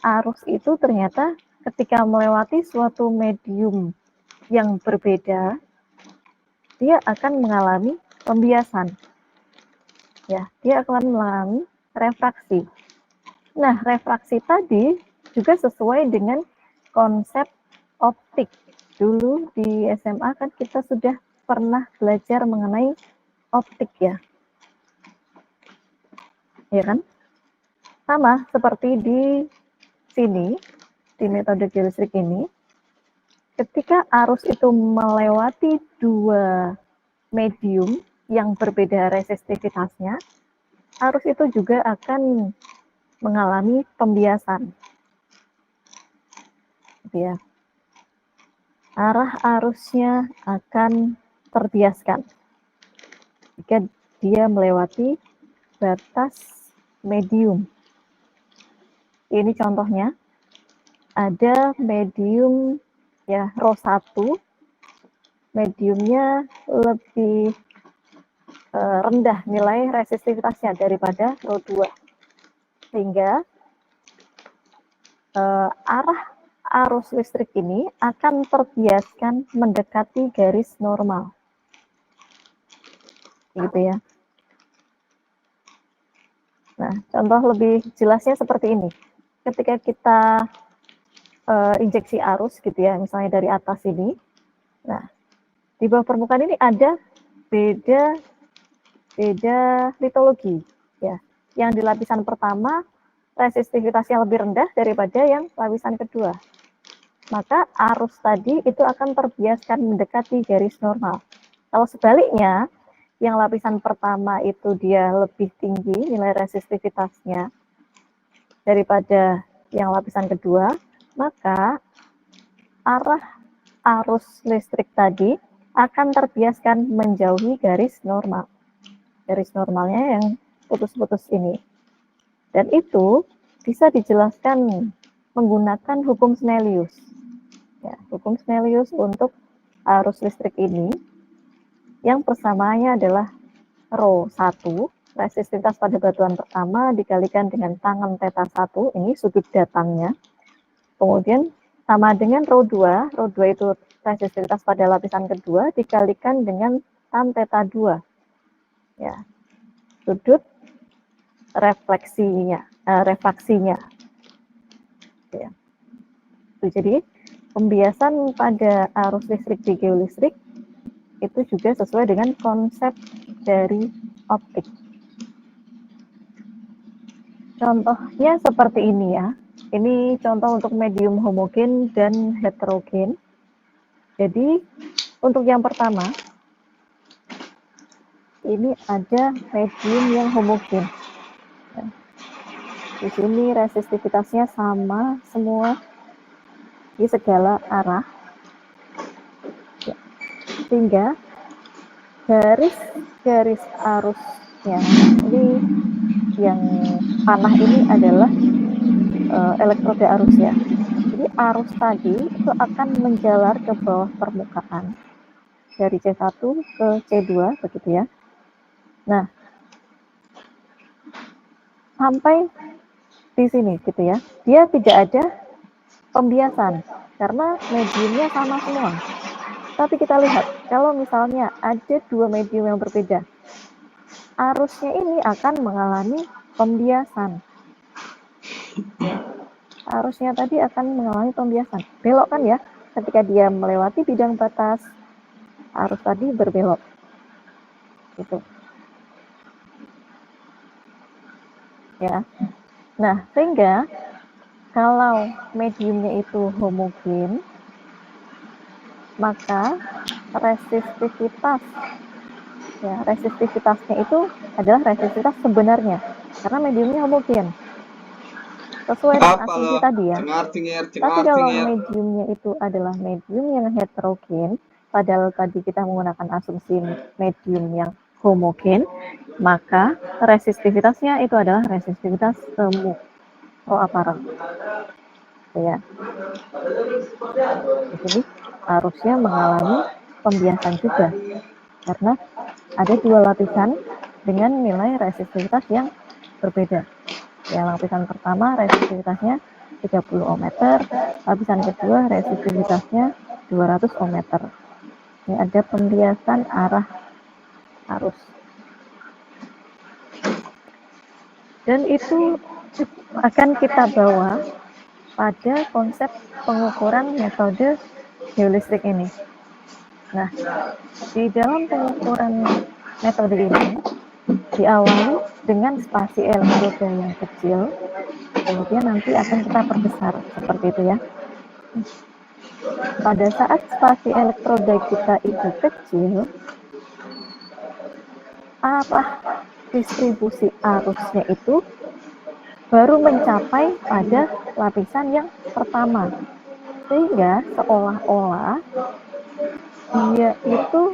arus itu ternyata ketika melewati suatu medium yang berbeda, dia akan mengalami pembiasan. Ya, dia akan mengalami refraksi. Nah, refraksi tadi juga sesuai dengan konsep optik. Dulu di SMA kan kita sudah pernah belajar mengenai optik ya. Ya kan? Sama seperti di sini, di metode geolistrik ini, ketika arus itu melewati dua medium yang berbeda resistivitasnya, arus itu juga akan mengalami pembiasan. Gitu ya. Arah arusnya akan terbiaskan jika dia melewati batas medium. Ini contohnya, ada medium ya rho 1, mediumnya lebih rendah nilai resistivitasnya daripada rho 2, sehingga arah arus listrik ini akan terbiaskan mendekati garis normal, gitu ya. Nah, contoh lebih jelasnya seperti ini. Ketika kita injeksi arus, gitu ya, misalnya dari atas ini. Nah, di bawah permukaan ini ada beda litologi, ya. Yang di lapisan pertama resistivitasnya lebih rendah daripada yang lapisan kedua. Maka arus tadi itu akan terbiaskan mendekati garis normal. Kalau sebaliknya, yang lapisan pertama itu dia lebih tinggi nilai resistivitasnya daripada yang lapisan kedua, maka arah arus listrik tadi akan terbiaskan menjauhi garis normal. Garis normalnya yang putus-putus ini. Dan itu bisa dijelaskan menggunakan hukum Snellius. Ya, hukum Snellius untuk arus listrik ini, yang persamaannya adalah rho 1, resistivitas pada batuan pertama dikalikan dengan tangen theta 1, ini sudut datangnya. Kemudian sama dengan rho 2 itu resistivitas pada lapisan kedua dikalikan dengan tan theta 2. Ya, sudut refraksinya. Ya. Jadi pembiasan pada arus listrik di geolistrik itu juga sesuai dengan konsep dari optik. Contohnya seperti ini ya. Ini contoh untuk medium homogen dan heterogen. Jadi untuk yang pertama, ini ada medium yang homogen. Di sini resistivitasnya sama semua di segala arah, ya. Sehingga garis arusnya ini yang panah ini adalah elektrode arusnya. Jadi arus tadi itu akan menjalar ke bawah permukaan dari C1 ke C2 begitu ya. Nah, sampai di sini gitu ya. Dia tidak ada pembiasan karena mediumnya sama semua. Tapi kita lihat, kalau misalnya ada dua medium yang berbeda, arusnya ini akan mengalami pembiasan. Arusnya tadi akan mengalami pembiasan. Belok kan ya, ketika dia melewati bidang batas, arus tadi berbelok. Gitu. Ya. Nah, sehingga kalau mediumnya itu homogen, maka resistivitasnya itu adalah resistivitas sebenarnya karena mediumnya homogen. Sesuai dengan asumsi tadi ya. Tapi kalau mediumnya itu adalah medium yang heterogen, padahal tadi kita menggunakan asumsi medium yang homogen, maka resistivitasnya itu adalah resistivitas semu proaparent. Ya. Jadi harusnya mengalami pembiasan juga karena ada dua lapisan dengan nilai resistivitas yang berbeda. Ya, lapisan pertama resistivitasnya 30 ohmmeter, lapisan kedua resistivitasnya 200 ohmmeter. Ini ada pembiasan arah arus. Dan itu akan kita bawa pada konsep pengukuran metode geolistrik ini. Nah, di dalam pengukuran metode ini diawali dengan spasi elektroda yang kecil, kemudian nanti akan kita perbesar seperti itu ya. Pada saat spasi elektroda kita itu kecil, arah distribusi arusnya itu baru mencapai pada lapisan yang pertama, sehingga seolah-olah dia itu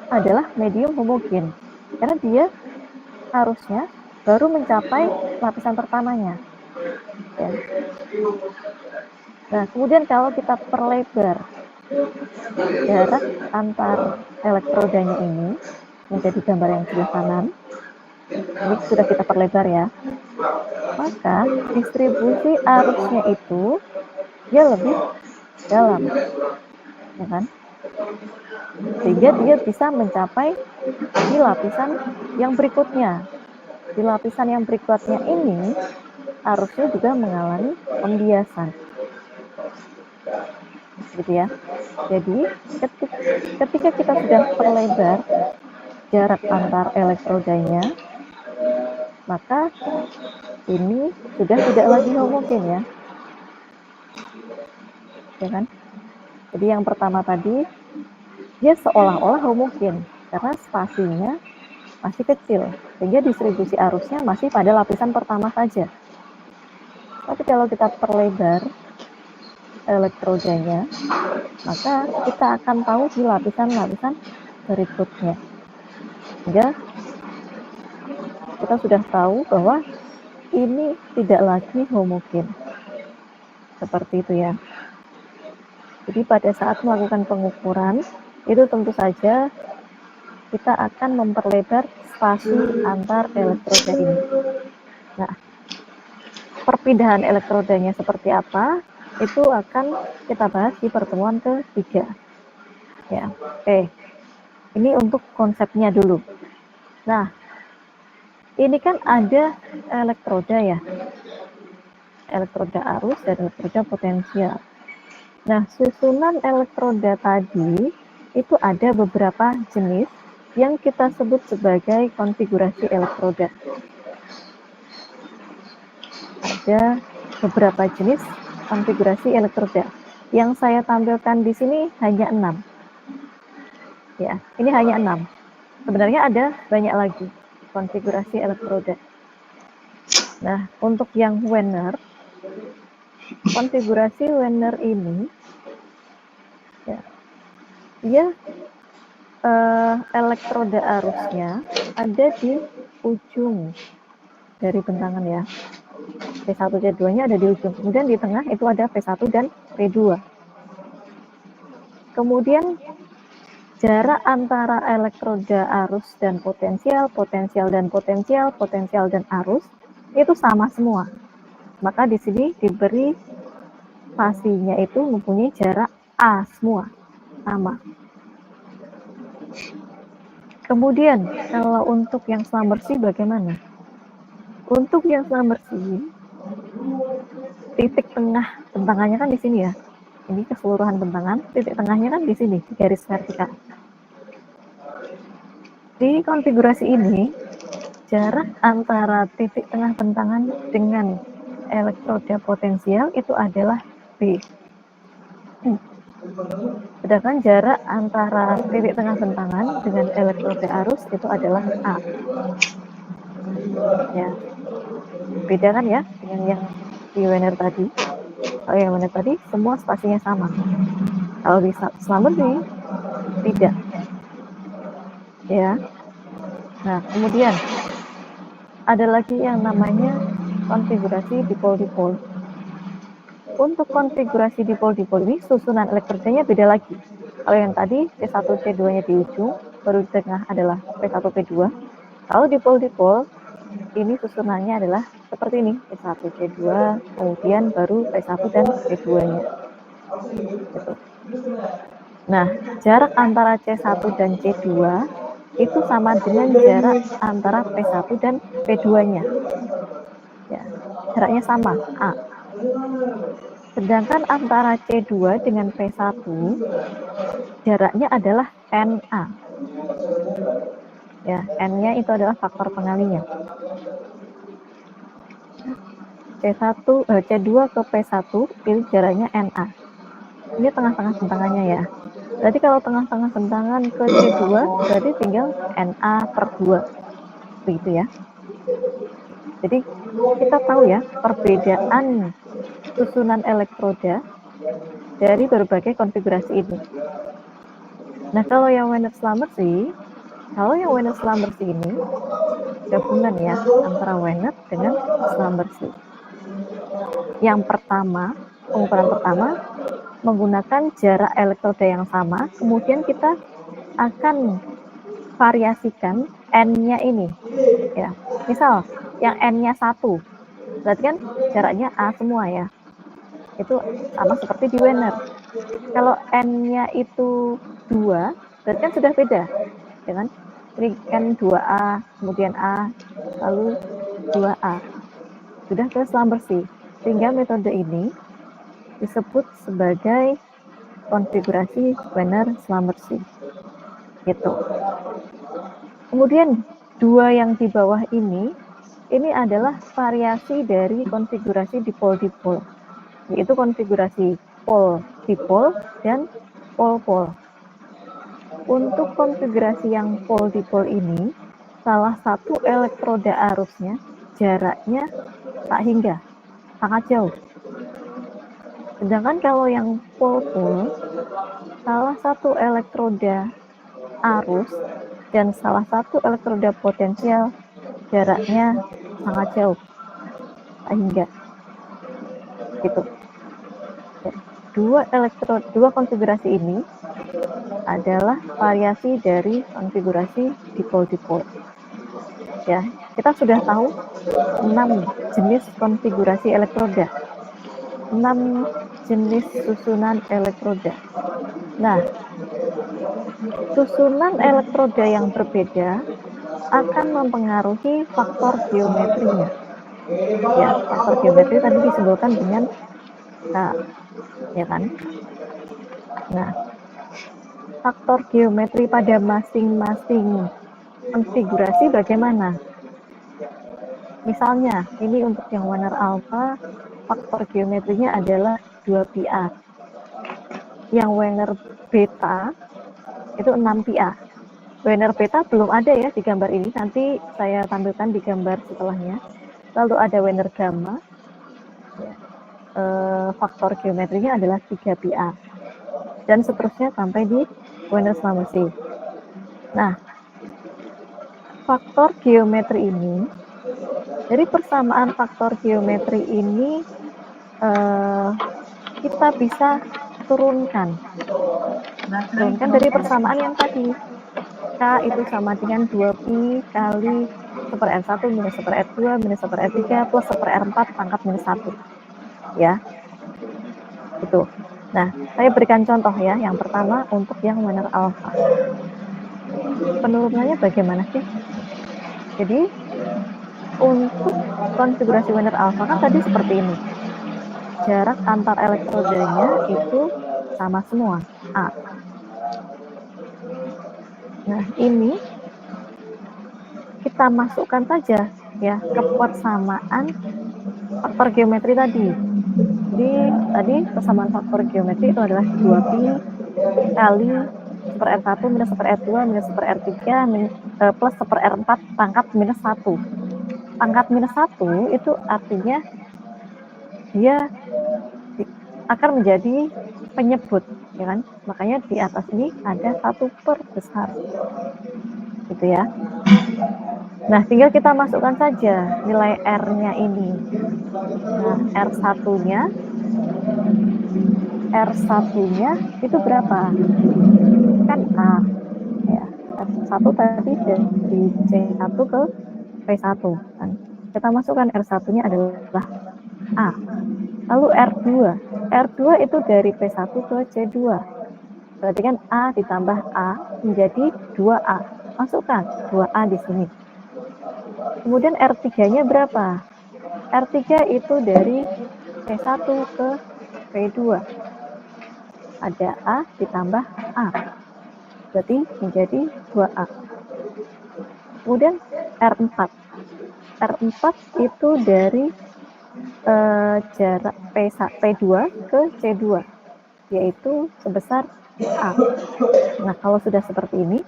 adalah medium homogen karena dia harusnya baru mencapai lapisan pertamanya ya. Nah, kemudian kalau kita perlebar jarak antar elektrodanya ini menjadi gambar yang sebelah kanan, ini sudah kita perlebar ya, maka distribusi arusnya itu dia lebih dalam ya kan, sehingga dia bisa mencapai di lapisan yang berikutnya. Di lapisan yang berikutnya ini arusnya juga mengalami pembiasan gitu ya. Jadi ketika kita sudah perlebar jarak antar elektrodanya, maka ini sudah tidak lagi homogen ya kan. Jadi yang pertama tadi dia seolah-olah homogen karena spasinya masih kecil, sehingga distribusi arusnya masih pada lapisan pertama saja. Tapi kalau kita perlebar elektrodanya, maka kita akan tahu di lapisan-lapisan berikutnya. Sehingga kita sudah tahu bahwa ini tidak lagi homogen. Seperti itu ya. Jadi pada saat melakukan pengukuran, itu tentu saja kita akan memperlebar spasi antar elektroda ini. Nah, perpindahan elektrodanya seperti apa, itu akan kita bahas di pertemuan ketiga. Ya, oke. Ini untuk konsepnya dulu. Nah, ini kan ada elektroda ya. Elektroda arus dan elektroda potensial. Nah, susunan elektroda tadi itu ada beberapa jenis yang kita sebut sebagai konfigurasi elektroda. Ada beberapa jenis konfigurasi elektroda. Yang saya tampilkan di sini hanya 6. Ya, ini hanya 6. Sebenarnya ada banyak lagi konfigurasi elektroda. Nah, untuk yang Wenner, konfigurasi Wenner ini ya, dia elektroda arusnya ada di ujung dari bentangan ya. P1, P2-nya ada di ujung. Kemudian di tengah itu ada P1 dan P2. Kemudian jarak antara elektroda arus dan potensial, potensial dan potensial, potensial dan arus itu sama semua. Maka di sini diberi spasinya itu mempunyai jarak A semua, sama. Kemudian kalau untuk yang selam bersih bagaimana? Untuk yang selam bersih, titik tengah bentangannya kan di sini ya. Ini keseluruhan bentangan, titik tengahnya kan di sini, di garis vertikal. Di konfigurasi ini, jarak antara titik tengah bentangan dengan elektroda potensial itu adalah B. Sedangkan jarak antara titik tengah bentangan dengan elektroda arus itu adalah A. Ya, beda kan ya dengan yang di Wener tadi. Kalau yang Wener tadi semua spasinya sama. Kalau di Slamberti tidak. Ya. Nah, kemudian ada lagi yang namanya konfigurasi dipol-dipol. Untuk konfigurasi dipol-dipol ini susunan elektrodanya beda lagi. Kalau yang tadi P1, P2-nya di ujung, baru di tengah adalah P1, P2. Kalau dipol-dipol, ini susunannya adalah seperti ini, P1, P2, kemudian baru P1 dan P2-nya. Gitu. Nah, jarak antara C1 dan C2 itu sama dengan jarak antara P1 dan P2-nya. Ya, jaraknya sama, A. Sedangkan antara C2 dengan P1, jaraknya adalah NA. Ya, N-nya itu adalah faktor pengalinya. C2 ke P1 itu jaraknya NA. Ini tengah-tengah bentangannya ya. Berarti kalau tengah-tengah bentangan ke C2 berarti tinggal NA per 2. Begitu ya. Jadi kita tahu ya perbedaan susunan elektroda dari berbagai konfigurasi ini. Nah, kalau yang Wener-Slamberti ini gabungan ya antara Wener dengan Slamberti. Yang pertama, pengukuran pertama menggunakan jarak elektroda yang sama, kemudian kita akan variasikan N-nya ini. Ya, misal yang N-nya 1, berarti kan jaraknya A semua ya. Itu sama seperti di Wener. Kalau N-nya itu 2, berarti kan sudah beda. Ya kan? Jadi N 2A, kemudian A, lalu 2A. Sudah ke Slamberti. Sehingga metode ini disebut sebagai konfigurasi Wener-Slamberti. Gitu. Kemudian 2 yang di bawah ini adalah variasi dari konfigurasi dipol-dipol. Yaitu konfigurasi pol-dipol dan pol-pol. Untuk konfigurasi yang pol-dipol ini, salah satu elektroda arusnya jaraknya tak hingga, sangat jauh. Sedangkan kalau yang pol-pol, salah satu elektroda arus dan salah satu elektroda potensial jaraknya sangat jauh, tak hingga. Gitu. Dua konfigurasi ini adalah variasi dari konfigurasi dipol-dipol. Ya, kita sudah tahu 6 jenis konfigurasi elektroda, 6 jenis susunan elektroda. Nah, susunan elektroda yang berbeda akan mempengaruhi faktor geometrinya. Ya, faktor geometri tadi disimbolkan dengan K, ya kan? Nah, faktor geometri pada masing-masing konfigurasi bagaimana? Misalnya, ini untuk yang Wener alpha, faktor geometrinya adalah 2πa. Yang Wener beta itu 6πa. Wener beta belum ada ya di gambar ini, nanti saya tampilkan di gambar setelahnya. Lalu ada Wener gamma, ya. Faktor geometrinya adalah 3πa. Dan seterusnya sampai di Wener-Slamberti. Nah, faktor geometri ini, dari persamaan faktor geometri ini kita bisa turunkan dari persamaan yang tadi. K itu sama dengan 2pi kali 1/r1 minus 1/r2 minus 1/r3 plus 1/r4 pangkat minus 1. Ya, itu. Nah, saya berikan contoh ya. Yang pertama untuk yang Wener alpha. Penurunannya bagaimana sih? Jadi untuk konfigurasi Wener alpha kan tadi seperti ini. Jarak antar elektrodanya itu sama semua, A. Nah, ini kita masukkan saja ya ke persamaan faktor geometri tadi. Jadi tadi persamaan faktor geometri itu adalah 2pi kali 1/R1 minus 1/R2 minus 1/R3 plus 1/R4 pangkat minus 1. Pangkat minus 1 itu artinya dia akan menjadi penyebut, ya kan? Makanya di atas ini ada 1 per besar, gitu ya. Nah, tinggal kita masukkan saja nilai R-nya ini. Nah, R1-nya itu berapa? Kan A. Ya, R1 tadi dari C1 ke P1. Kan? Kita masukkan R1-nya adalah A. Lalu R2 itu dari P1 ke C2. Berarti kan A ditambah A menjadi 2A. Masukkan 2A di sini. Kemudian R3-nya berapa? R3 itu dari P1 ke P2. Ada A ditambah A. Berarti menjadi 2A. Kemudian R4. R4 itu dari jarak P2 ke C2, yaitu sebesar A. Nah, kalau sudah seperti ini,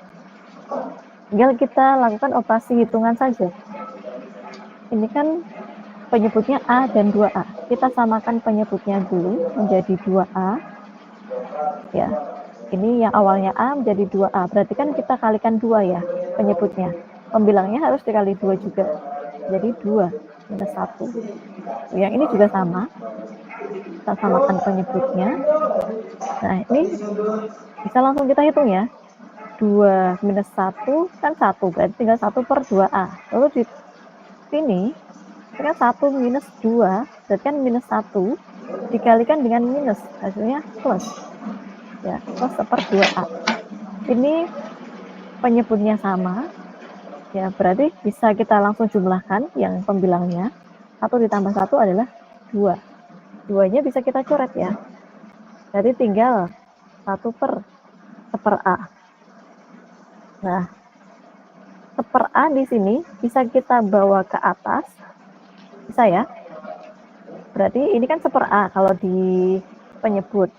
tinggal kita lakukan operasi hitungan saja. Ini kan penyebutnya A dan 2A. Kita samakan penyebutnya dulu menjadi 2A. Ya, ini yang awalnya A menjadi 2A. Berarti kan kita kalikan 2 ya penyebutnya. Pembilangnya harus dikali 2 juga. Jadi 2 minus 1. Yang ini juga sama. Kita samakan penyebutnya. Nah, ini bisa langsung kita hitung ya. 2 minus 1 kan 1. Berarti tinggal 1 per 2A. Lalu di sini, kan 1 minus 2. Berarti kan minus 1 dikalikan dengan minus. Hasilnya plus. Ya, plus 1 per 2A. Ini penyebutnya sama. Ya, berarti bisa kita langsung jumlahkan yang pembilangnya. 1 ditambah 1 adalah 2. 2-nya bisa kita coret ya. Jadi tinggal 1 per 1/A. Nah, 1/A di sini bisa kita bawa ke atas. Bisa ya. Berarti ini kan 1/A kalau di penyebut.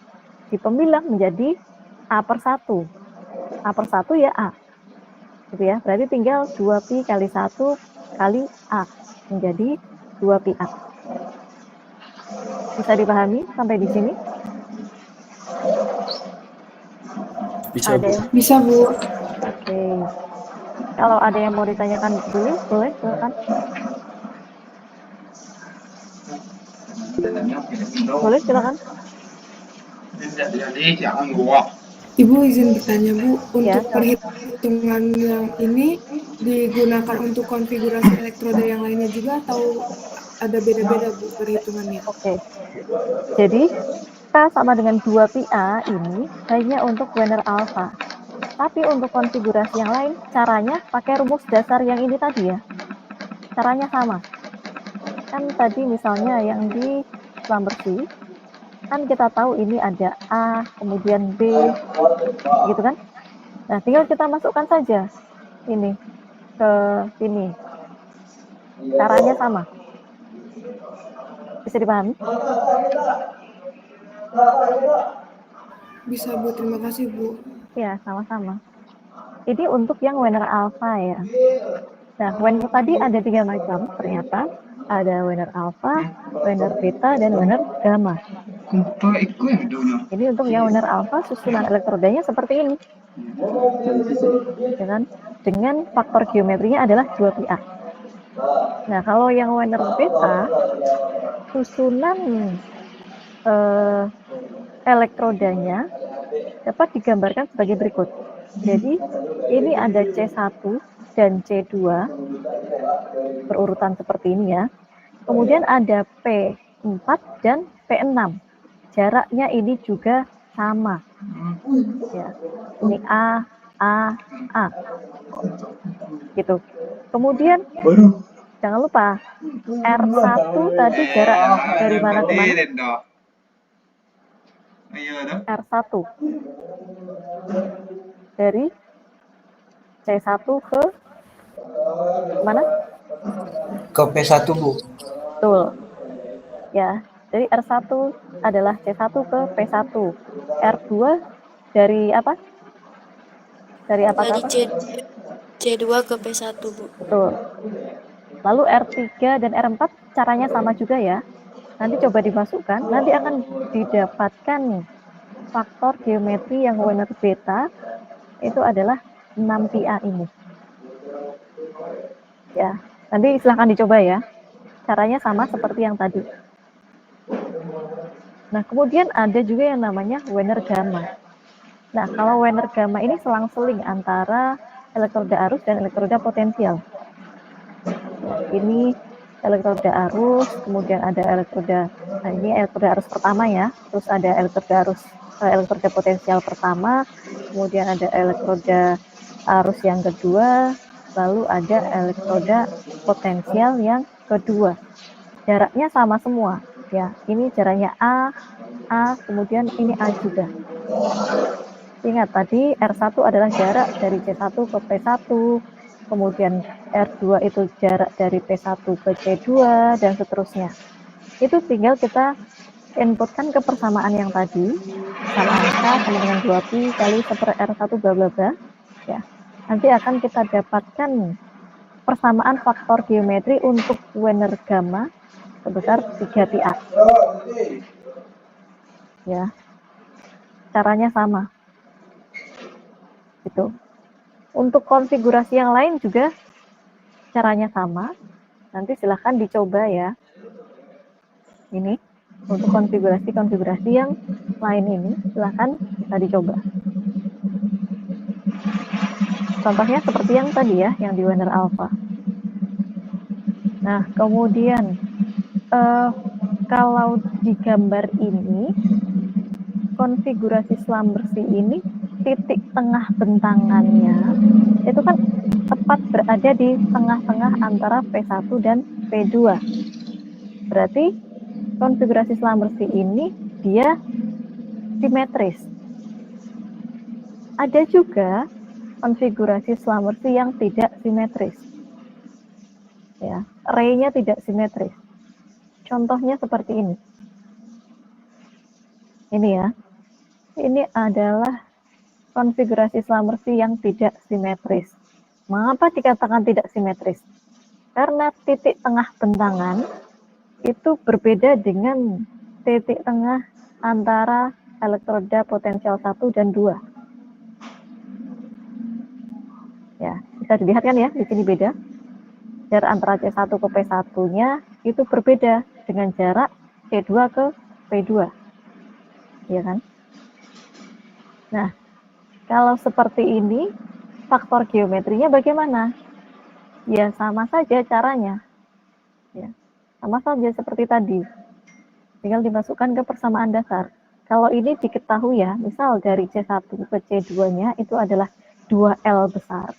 Di pembilang menjadi A per 1. A per 1 ya A. Gitu ya. Berarti tinggal 2pi kali 1 kali A. Menjadi 2pi A. Bisa dipahami sampai di sini? Bisa, Bu. Bisa, Bu. Oke. Kalau ada yang mau ditanyakan dulu, boleh, silakan. Boleh, silakan. Ibu izin bertanya, Bu, Ya, untuk perhitungan yang ini digunakan untuk konfigurasi elektroda yang lainnya juga atau ada beda-beda, Bu, perhitungannya? Oke. Jadi, K sama dengan 2pi-A ini hanya untuk Wiener alpha. Tapi untuk konfigurasi yang lain, caranya pakai rumus dasar yang ini tadi ya. Caranya sama. Kan tadi misalnya yang di Lambercy, kan kita tahu ini ada A, kemudian B, gitu kan. Nah, tinggal kita masukkan saja ini ke sini. Caranya sama. Bisa dipahami? Bisa, Bu. Terima kasih, Bu. Ya, sama-sama. Ini untuk yang Wiener alpha ya. Nah, Wiener tadi ada 3 macam ternyata. Ada Wiener alpha, Wiener beta, dan Wiener gamma. Ini untuk yang Wiener alpha susunan elektrodanya seperti ini. Dengan faktor geometrinya adalah 2pi-A. Nah, kalau yang Wiener beta susunan elektrodanya dapat digambarkan sebagai berikut. Jadi, ini ada C1 dan C2 berurutan seperti ini ya. Kemudian ada P4 dan P6. Jaraknya ini juga sama. Ya. Ini A. Gitu. Kemudian jangan lupa R1 tadi jarak dari mana ke mana? R1 dari C1 ke Mana? Ke P1, Bu. Betul. Ya, jadi R1 adalah C1 ke P1. R2 dari apa? Dari apa ke Dari apa? C2 ke P1, Bu. Betul. Lalu R3 dan R4 caranya sama juga ya. Nanti coba dimasukkan, nanti akan didapatkan faktor geometri yang Wiener beta itu adalah 6πa ini. Ya, nanti silahkan dicoba ya. Caranya sama seperti yang tadi. Nah, kemudian ada juga yang namanya Wiener gamma. Nah, kalau Wiener gamma ini selang-seling antara elektroda arus dan elektroda potensial. Ya, ini elektroda arus, kemudian ada elektroda, nah ini elektroda arus pertama ya, terus ada elektroda potensial pertama, kemudian ada elektroda arus yang kedua, lalu ada elektroda potensial yang kedua. Jaraknya sama semua, ya. Ini jaraknya A, kemudian ini A juga. Ingat tadi R1 adalah jarak dari C1 ke P1, kemudian R2 itu jarak dari P1 ke C2, dan seterusnya. Itu tinggal kita inputkan ke persamaan yang tadi, sama angka sama dengan 2pi kali 1/R1 bla bla bla. Ya. Nanti akan kita dapatkan persamaan faktor geometri untuk Wiener gamma sebesar 3πa. Ya. Caranya sama. Gitu. Untuk konfigurasi yang lain juga caranya sama. Nanti silahkan dicoba ya. Ini untuk konfigurasi yang lain ini silahkan bisa dicoba. Contohnya seperti yang tadi ya, yang di Wiener alpha. Nah, kemudian kalau di gambar ini konfigurasi selam bersih ini titik tengah bentangannya itu kan tepat berada di tengah-tengah antara P1 dan P2. Berarti konfigurasi selam bersih ini dia simetris. Ada juga konfigurasi selam bersih yang tidak simetris. Ya, ray-nya tidak simetris. Contohnya seperti ini. Ini ya. Ini adalah konfigurasi selam bersih yang tidak simetris. Mengapa dikatakan tidak simetris? Karena titik tengah bentangan itu berbeda dengan titik tengah antara elektroda potensial 1 dan 2. Ya, bisa dilihat kan ya, di sini beda. Jarak antara C1 ke P1-nya itu berbeda dengan jarak C2 ke P2. Ya kan? Nah, kalau seperti ini, faktor geometrinya bagaimana? Ya, sama saja caranya. Ya, sama saja seperti tadi. Tinggal dimasukkan ke persamaan dasar. Kalau ini diketahui ya, misal dari C1 ke C2-nya itu adalah 2L besar.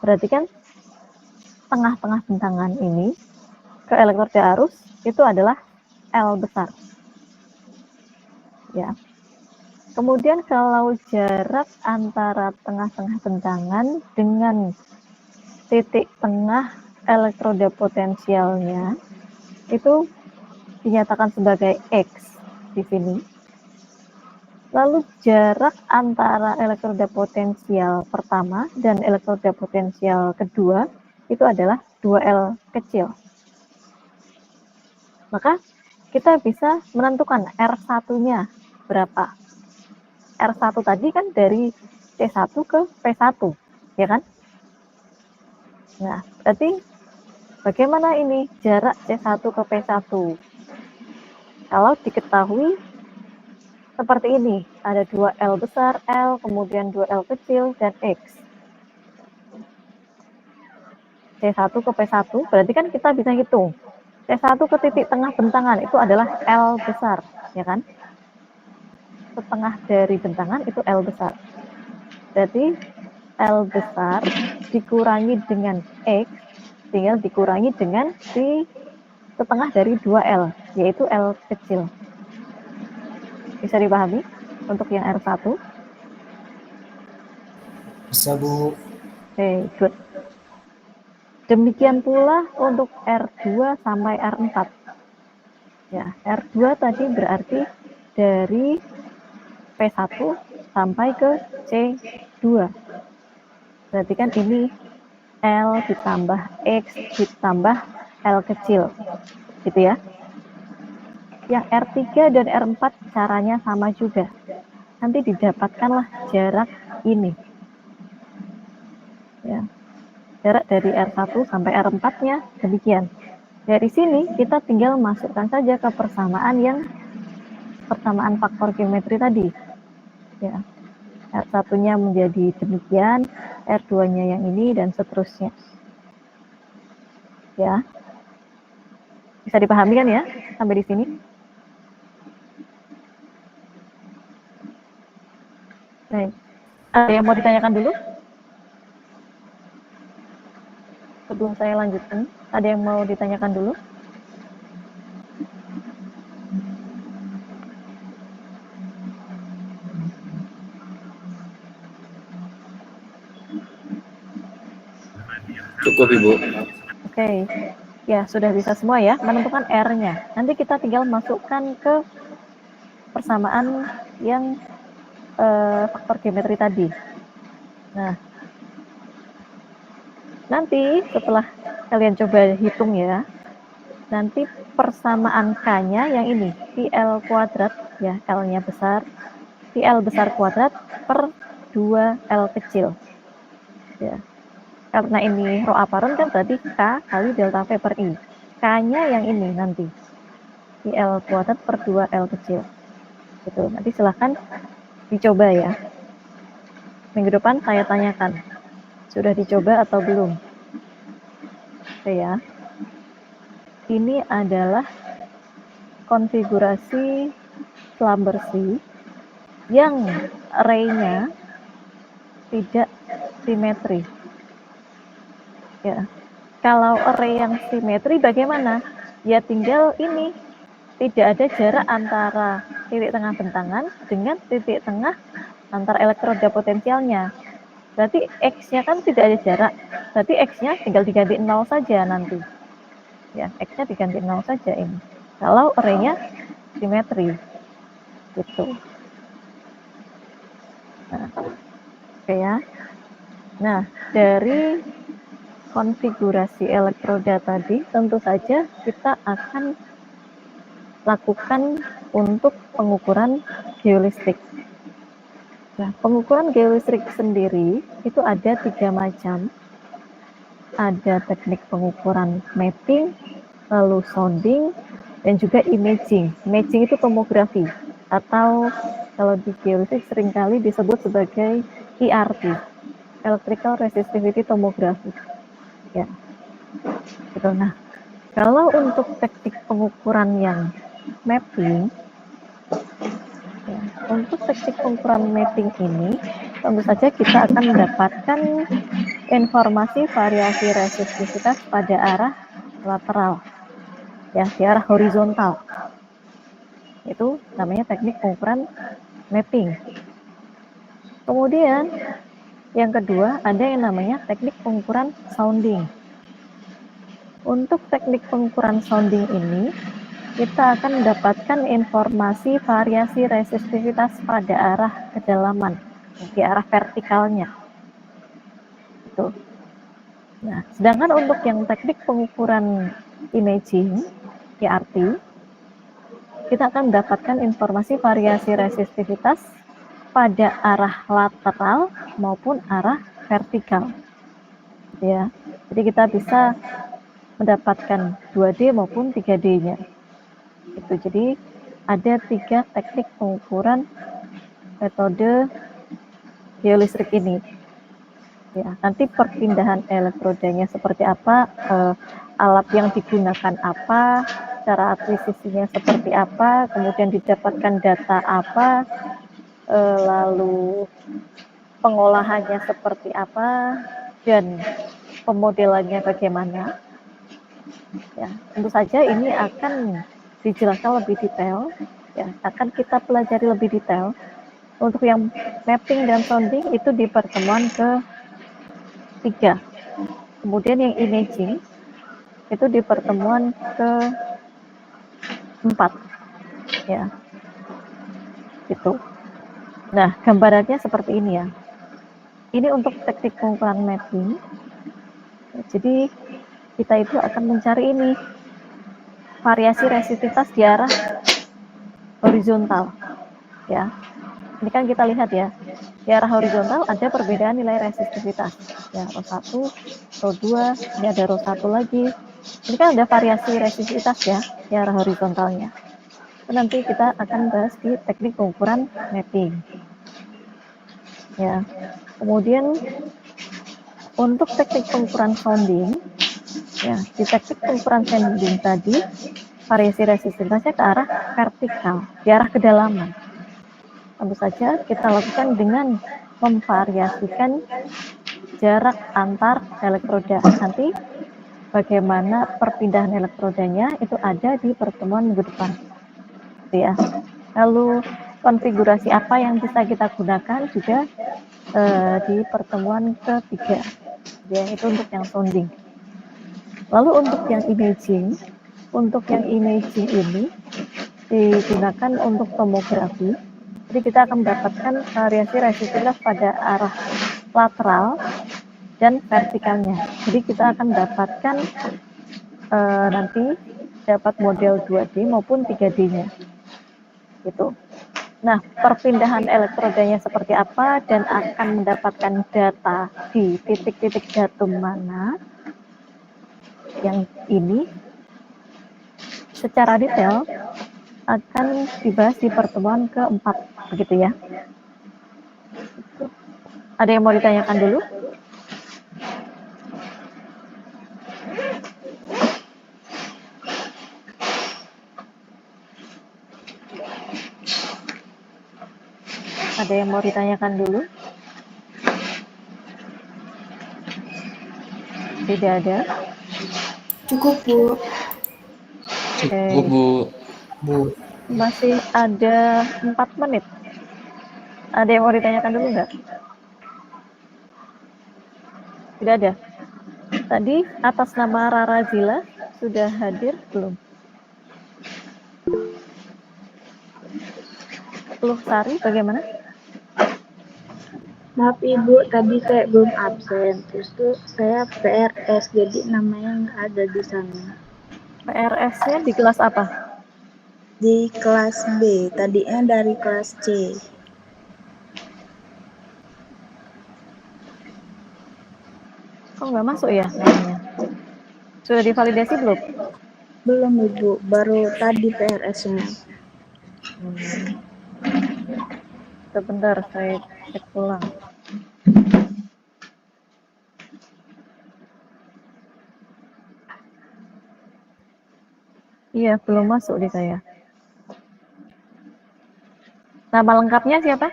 Berarti kan tengah-tengah bentangan ini ke elektroda arus itu adalah L besar. Ya. Kemudian kalau jarak antara tengah-tengah bentangan dengan titik tengah elektroda potensialnya itu dinyatakan sebagai X di sini. Lalu jarak antara elektroda potensial pertama dan elektroda potensial kedua itu adalah 2L kecil. Maka kita bisa menentukan R1-nya berapa. R1 tadi kan dari C1 ke P1, ya kan? Nah, berarti bagaimana ini jarak C1 ke P1? Kalau diketahui seperti ini, ada 2L besar, L, kemudian 2L kecil, dan X. C1 ke P1, berarti kan kita bisa hitung. C1 ke titik tengah bentangan itu adalah L besar, ya kan? Setengah dari bentangan itu L besar. Berarti L besar dikurangi dengan X, tinggal dikurangi dengan si setengah dari 2L, yaitu L kecil. Bisa dipahami untuk yang R1? Bisa, Bu. Oke, good. Demikian pula untuk R2 sampai R4. Ya, R2 tadi berarti dari P1 sampai ke C2. Berarti kan ini L ditambah X ditambah L kecil, gitu ya. Yang R3 dan R4 caranya sama juga. Nanti didapatkanlah jarak ini. Ya. Jarak dari R1 sampai R4-nya demikian. Dari sini kita tinggal masukkan saja ke persamaan faktor geometri tadi. Ya. R1-nya menjadi demikian, R2-nya yang ini, dan seterusnya. Ya. Bisa dipahami kan ya sampai di sini? Baik. Ada yang mau ditanyakan dulu? Sebelum saya lanjutkan, ada yang mau ditanyakan dulu? Cukup Ibu. Oke, ya sudah bisa semua ya, menentukan R-nya. Nanti kita tinggal masukkan ke persamaan yang faktor geometri tadi. Nah, nanti setelah kalian coba hitung ya, nanti persamaan K-nya yang ini, PL kuadrat, ya L-nya besar, PL besar kuadrat per 2L kecil. Ya. Karena ini rho aparent kan berarti K kali delta V per I. K-nya yang ini nanti, PL kuadrat per 2L kecil. Gitu. Nanti silahkan dicoba ya. Minggu depan saya tanyakan, sudah dicoba atau belum? Oke ya. Ini adalah konfigurasi selam bersih yang array-nya tidak simetri. Ya. Kalau array yang simetri bagaimana? Ya tinggal ini, tidak ada jarak antara titik tengah bentangan dengan titik tengah antar elektroda potensialnya. Berarti X-nya kan tidak ada jarak. Berarti X-nya tinggal diganti 0 saja nanti. Ya, X-nya diganti 0 saja ini. Kalau array-nya simetri. Gitu. Nah, oke ya. Nah, dari konfigurasi elektroda tadi, tentu saja kita akan lakukan untuk pengukuran geolistrik. Nah, pengukuran geolistrik sendiri itu ada 3 macam. Ada teknik pengukuran mapping, lalu sounding, dan juga imaging. Imaging itu tomografi, atau kalau di geolistrik seringkali disebut sebagai ERT, Electrical Resistivity Tomography. Ya, gitu. Nah, kalau untuk teknik pengukuran yang mapping, ya, untuk teknik pengukuran mapping ini, tentu saja kita akan mendapatkan informasi variasi resistivitas pada arah lateral, ya, di arah horizontal. Itu namanya teknik pengukuran mapping. Kemudian, yang kedua, ada yang namanya teknik pengukuran sounding. Untuk teknik pengukuran sounding ini, kita akan mendapatkan informasi variasi resistivitas pada arah kedalaman, di arah vertikalnya. Itu. Nah, sedangkan untuk yang teknik pengukuran imaging, ERT, kita akan mendapatkan informasi variasi resistivitas pada arah lateral maupun arah vertikal. Ya, jadi kita bisa mendapatkan 2D maupun 3D-nya. Itu jadi ada 3 teknik pengukuran metode geolistrik ini. Ya, nanti perpindahan elektrodanya seperti apa, alat yang digunakan apa, cara akuisisinya seperti apa, kemudian didapatkan data apa, lalu pengolahannya seperti apa, dan pemodelannya bagaimana. Ya, tentu saja ini akan dijelaskan lebih detail, ya, akan kita pelajari lebih detail. Untuk yang mapping dan sounding itu di pertemuan ke-3. Kemudian yang imaging itu di pertemuan ke-4 ya. Gitu. Nah, gambarannya seperti ini ya. Ini untuk teknik pengukuran mapping. Jadi kita itu akan mencari ini variasi resistivitas di arah horizontal ya. Ini kan kita lihat ya, di arah horizontal ada perbedaan nilai resistivitas ya, Rho1, Rho2, ini ada Rho1 lagi. Ini kan ada variasi resistivitas ya di arah horizontalnya. Itu nanti kita akan bahas di teknik pengukuran mapping ya. Kemudian untuk teknik pengukuran sounding ya, di teknik pengukuran sounding tadi variasi resistivitasnya ke arah vertikal, di arah kedalaman. Tentu saja kita lakukan dengan memvariasikan jarak antar elektroda. Nanti bagaimana perpindahan elektrodanya itu ada di pertemuan minggu depan. Ya. Lalu konfigurasi apa yang bisa kita gunakan juga di pertemuan ketiga. Ya, itu untuk yang sounding. Lalu untuk yang imaging ini digunakan untuk tomografi. Jadi kita akan mendapatkan variasi resistivitas pada arah lateral dan vertikalnya. Jadi kita akan mendapatkan nanti dapat model 2D maupun 3D-nya. Gitu. Nah, perpindahan elektrodanya seperti apa dan akan mendapatkan data di titik-titik datum mana yang ini secara detail akan dibahas di pertemuan keempat, begitu ya. Ada yang mau ditanyakan dulu? Ada yang mau ditanyakan dulu? Tidak ada? Cukup, Bu. Cukup, Bu. Bu, Masih ada 4 menit. Ada yang mau ditanyakan dulu nggak? Tidak ada. Tadi atas nama Rara Zila sudah hadir belum? Keluh Sari bagaimana? Maaf Ibu, tadi saya belum absen. Terus tuh saya PRS, jadi namanya nggak ada di sana. PRS-nya di kelas apa? Di kelas B, tadinya dari kelas C. Kok nggak masuk ya namanya? Sudah divalidasi belum? Belum Ibu, baru tadi PRS-nya. Sebentar, saya cek ulang. Iya, belum masuk di saya. Nama lengkapnya siapa?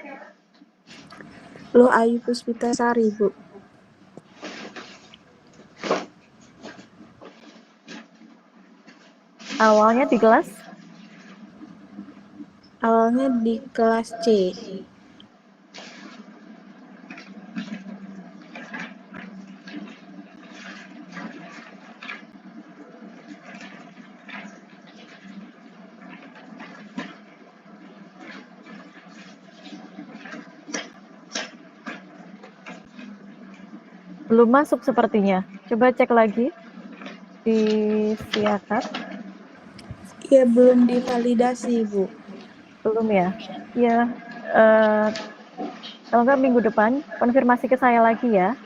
Lu Ayu Puspitasari, Bu. Awalnya di kelas? Awalnya di kelas C. Belum masuk sepertinya. Coba cek lagi di Siakat. Iya, belum divalidasi, Bu. Belum ya? Iya. Kalau nggak minggu depan, konfirmasi ke saya lagi ya,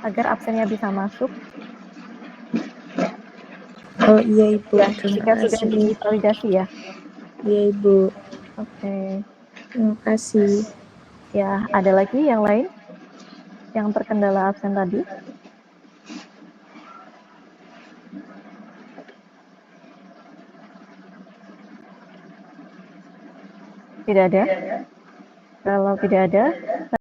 agar absennya bisa masuk. Oh iya Ibu, Ya, terima jika sudah kasih. divalidasi ya. Iya Ibu, Oke. terima kasih. Ya, ada lagi yang lain yang terkendala absen tadi? Tidak ada? Kalau tidak ada,